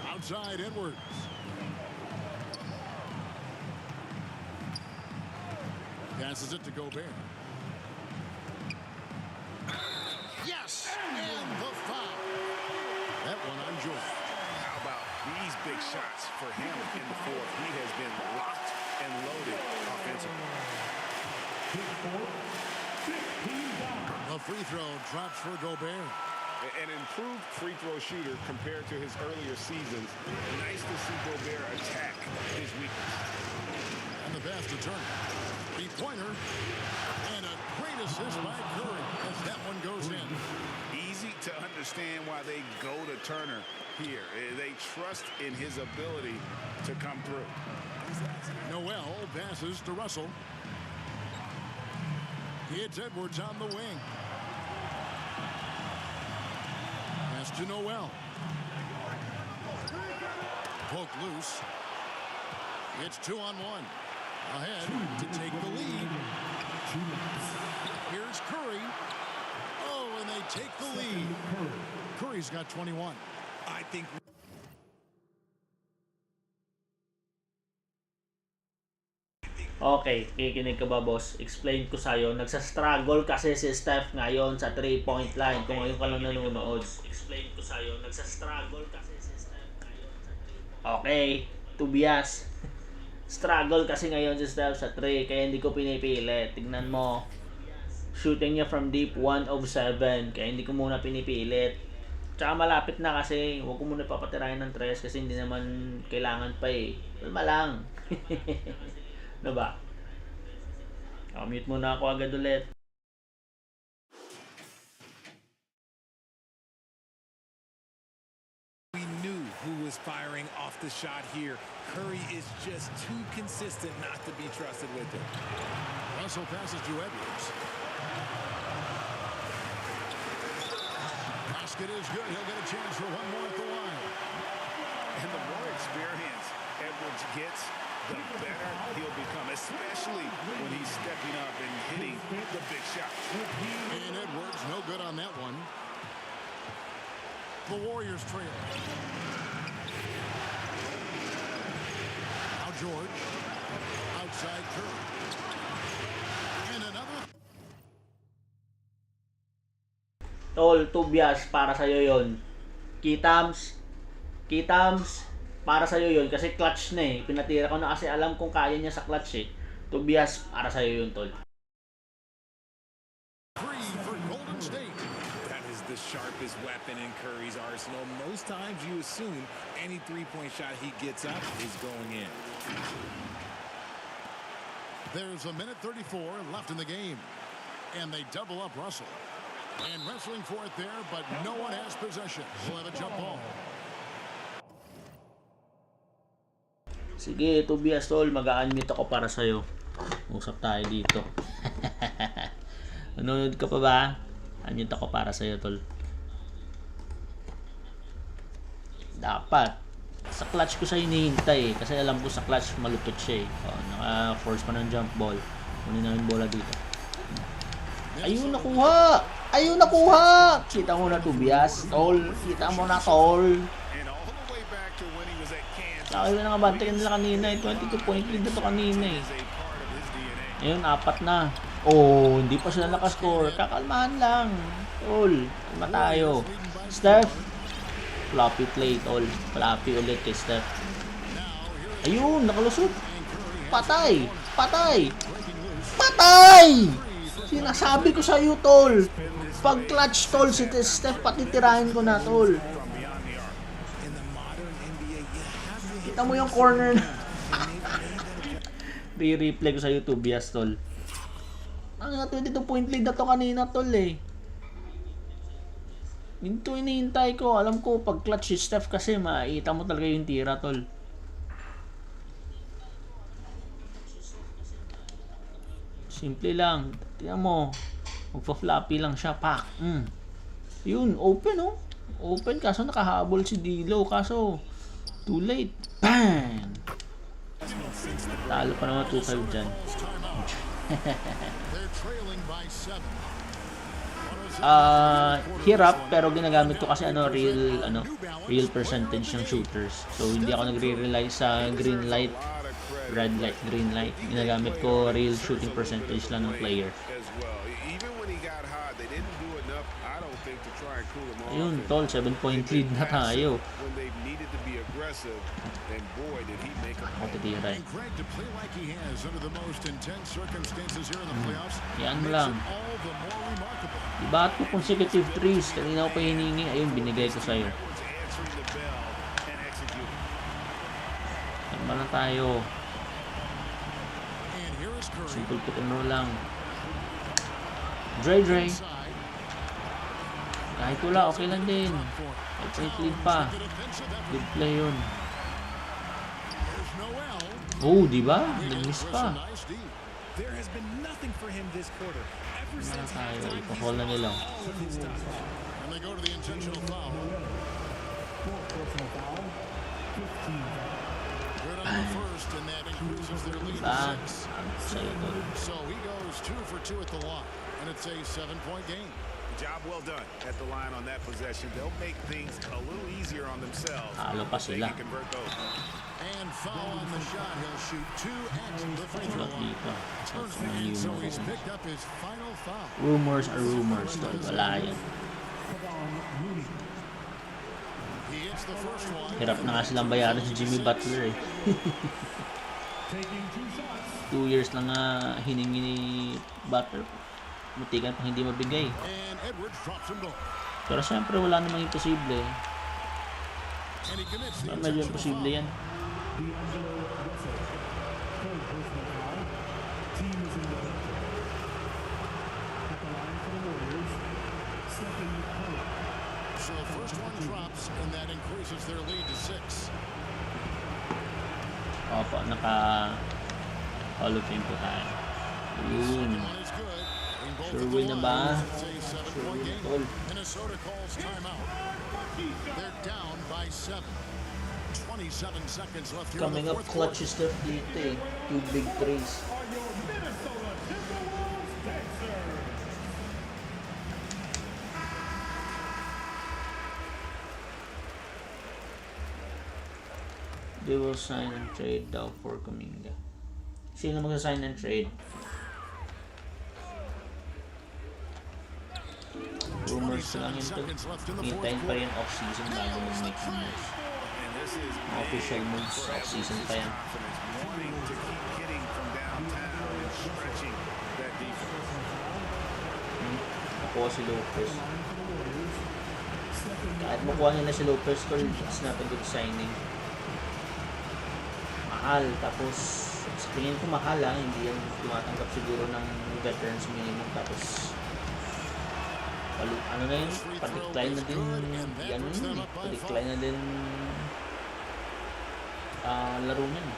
[SPEAKER 3] Outside Edwards. Passes it to Gobert. Yes! And the foul. That one on George.
[SPEAKER 6] How about these big shots for him in the 4th? He has been locked and loaded offensively.
[SPEAKER 3] The free throw drops for Gobert.
[SPEAKER 9] An improved free throw shooter compared to his earlier seasons. Nice to see Gobert attack his weakness.
[SPEAKER 3] And the pass to Turner. Three-pointer. And a great assist by Curry as that one goes in.
[SPEAKER 6] Easy to understand why they go to Turner here. They trust in his ability to come through.
[SPEAKER 3] Noel passes to Russell. It's Edwards on the wing. Pass to Noel. Poked loose. It's 2-on-1. Ahead to take the lead. Here's Curry. Oh, and they take the lead. Curry's got 21.
[SPEAKER 5] I think...
[SPEAKER 13] Okay, kikinig ka ba, boss? Explain ko sa'yo. Nagsa-struggle kasi si Steph ngayon sa 3-point line. Kung ngayon ka lang nanonood. Explain ko sa'yo. Nagsa-struggle kasi si Steph ngayon sa 3-point line. Okay, Tobias. Struggle kasi ngayon si Steph sa 3, kaya hindi ko pinipilit. Tignan mo. Shooting niya from deep, 1 of 7. Kaya hindi ko muna pinipilit. Tsaka malapit na kasi. Huwag ko muna papatirahin ng 3 kasi hindi naman kailangan pa eh. Kalma lang. Ano ba? Mute muna ako agad ulit.
[SPEAKER 5] We knew who was firing off the shot here. Curry is just too consistent not to be trusted with it.
[SPEAKER 3] Russell passes to Edwards. Basket is good. He'll get a chance for one more at the line.
[SPEAKER 6] And the more experience Edwards gets, the better he'll become, especially when he's stepping up
[SPEAKER 3] trail. Now George. Outside Curry. And another.
[SPEAKER 13] Tol, Tobias, para sa'yo yon. Kitams, para sa'yo yon kasi clutch na eh. Pinatira ko na kasi alam kong kaya niya sa clutch eh. Tobias, para sa'yo yon, Tol.
[SPEAKER 8] That is the sharpest weapon in Curry's arsenal. Most times you assume any three-point shot he gets up is going in.
[SPEAKER 3] There's a minute 34 left in the game. And they double up Russell. And wrestling for it there, but no one has possession. We'll have a jump ball.
[SPEAKER 13] Sige, Tobias, Tol, mag-unmute ako para sa'yo. Usap tayo dito. Nanonood ka pa ba? Unmute ako para sa'yo, Tol. Dapat. Sa clutch ko siya hinihintay eh. Kasi alam ko sa clutch malupit siya eh. Naka-force pa ng jump ball. Kunin namin bola dito. Ayun, nakuha! Ayun, nakuha! Kita mo na, Tobias. Tol, kita mo na, Tol. Laki na nga bantayan nila kanina eh. 22 point lead na to kanina eh. Ayun, 4 na. Oh, hindi pa sila nakascore. Kakalmahan lang. Tol, kalma tayo. Steph. Floppy play, Tol. Floppy ulit kay Steph. Ayun, nakalusot. Patay! Patay! Patay! Sinasabi ko sa iyo, Tol. Pag clutch, Tol, si Steph patitirahin ko na, Tol. Kita mo yung corner na. Re-replay ko sa YouTube, yes, Tol. Ang 22 point lead na to kanina, Tol, eh. Ito inihintay ko. Alam ko, pag clutch si Steph kasi, makita mo talaga yung tira, Tol. Simple lang. Tingnan mo. Magpa-floppy lang siya. Pak. Yun, open, oh. Open, kaso nakahabol si Dilo. Kaso, too late. Bang! Talo pa naman 2-5 dyan. Hirap, pero ginagamit ko kasi real percentage ng shooters. So, hindi ako nagre-rely sa green light, red light, green light. Ginagamit ko real shooting percentage lang ng player. Ayun, Tol, 7 point lead na tayo. Ako titira eh. Yan mo lang. Diba at mo consecutive threes? Kanina ko pa hiningi. Ayun, binigay ko sa'yo. Tama na tayo. Simple pick and roll lang. Dre. Kahit wala, okay lang din. Kahit lead pa. Good play yun. Oh, diba? Nag-miss pa. Mana tayo. Ipakall na nila. Ah, sa'yo tol.
[SPEAKER 3] So he goes 2 for 2 at the line, and it's a 7-point game.
[SPEAKER 9] Job well done at the line on that possession. They'll make things a little easier on themselves.
[SPEAKER 13] Halo pa sila.
[SPEAKER 3] And foul on the shot. He'll shoot 2 at the free throw line. So he's picked up his final foul.
[SPEAKER 13] Rumors are rumors, tol. Wala yan. Hirap na nga silang bayaran si Jimmy Butler eh. 2 years lang nga hiningi ni Butler. Mutikan pang hindi mabigay. Pero siyempre wala namang imposible. So, medyo imposible yan.
[SPEAKER 3] So the first one drops and that increases their lead to 6.
[SPEAKER 13] Opo, naka Hall of Fame po tayo. Yun. Sure win na ba? Sure win na tol.
[SPEAKER 3] Minnesota calls timeout. They're down by 7. 27 seconds left here.
[SPEAKER 13] Coming up clutch is their dito eh. 2 big threes. They will sign and trade daw for Kuminga. Sino magsa-sign and trade? Rumors lang yun to. Hintayin pa rin off-season bago mag-make ng moves. Official moves, off-season pa yan. Nakuha si Lopez. Kahit makuha nila si Lopez, it's not a good signing. Mahal, tapos sa tingin ko mahal hindi yan tumatanggap siguro ng veterans minimum, tapos ano na yun, pa-decline na din yan, pa-decline na din laro niyan.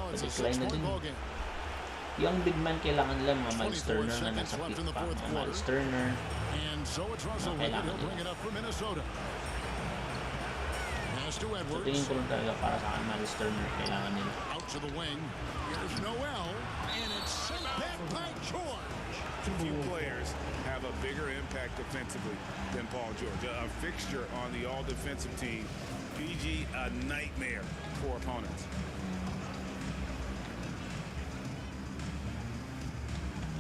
[SPEAKER 13] Pa-decline na din. Yung big man kailangan nila, mga Miles Turner na nasa peak pa, mga Miles Turner kailangan nila. So tingin ko rin talaga para sa akin, Miles Turner kailangan nila.
[SPEAKER 6] Few players have a bigger impact defensively than Paul George. A fixture on the all-defensive team. PG, a nightmare for opponents.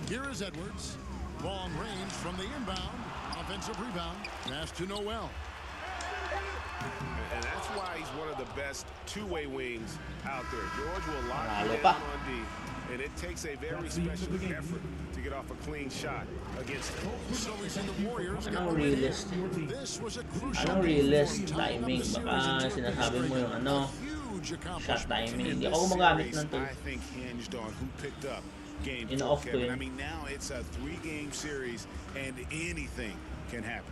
[SPEAKER 3] Here is Edwards. Long range from the inbound. Offensive rebound. Pass to Noel.
[SPEAKER 6] And that's why he's one of the best two-way wings out there. George will lock you down on D, and it takes a very special effort to get off a clean shot against him.
[SPEAKER 13] Anong realist timing? Baka sinasabi mo yung shot timing. Hindi ako gumagamit ng to. In-off ko yun.
[SPEAKER 6] I mean, now it's a 3-game series, and anything can happen.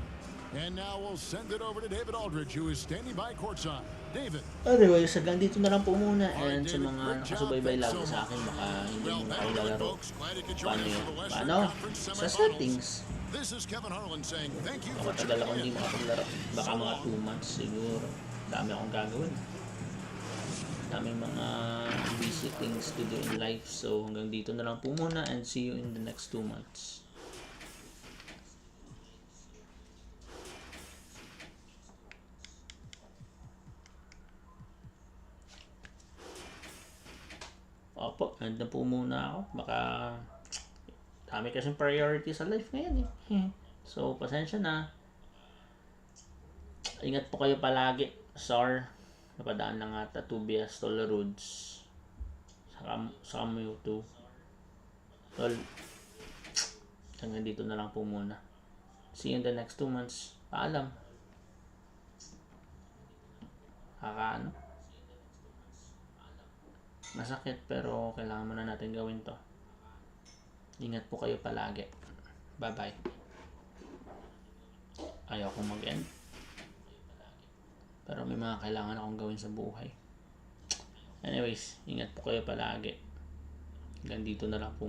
[SPEAKER 3] And now we'll send it over to David Aldridge, who is standing by courtside. David.
[SPEAKER 13] Anyways, hanggang dito na lang po muna. And sa mga nakasubaybay lagi sa akin, baka hindi mo na kayo lalaro. Paano yun? Paano? Sa settings. Ako tagal ako hindi makapaglaro. Baka mga 2 months siguro. Dami akong gagawin. Daming mga busy things to do in life. So hanggang dito na lang po muna, and see you in the next 2 months. Opo, and na po muna ako. Baka dami kasing priority sa life ngayon eh. So pasensya na. Ingat po kayo palagi. Sir, napadaan lang ata Tobias Toll Roads sa Mewtwo. Well, hanggang dito na lang po muna. See you in the next 2 months. Paalam. Masakit, pero kailangan muna natin gawin to. Ingat po kayo palagi. Bye bye. Ayaw kong mag-end, pero may mga kailangan akong gawin sa buhay. Anyways, ingat po kayo palagi. Hanggang dito na lang po.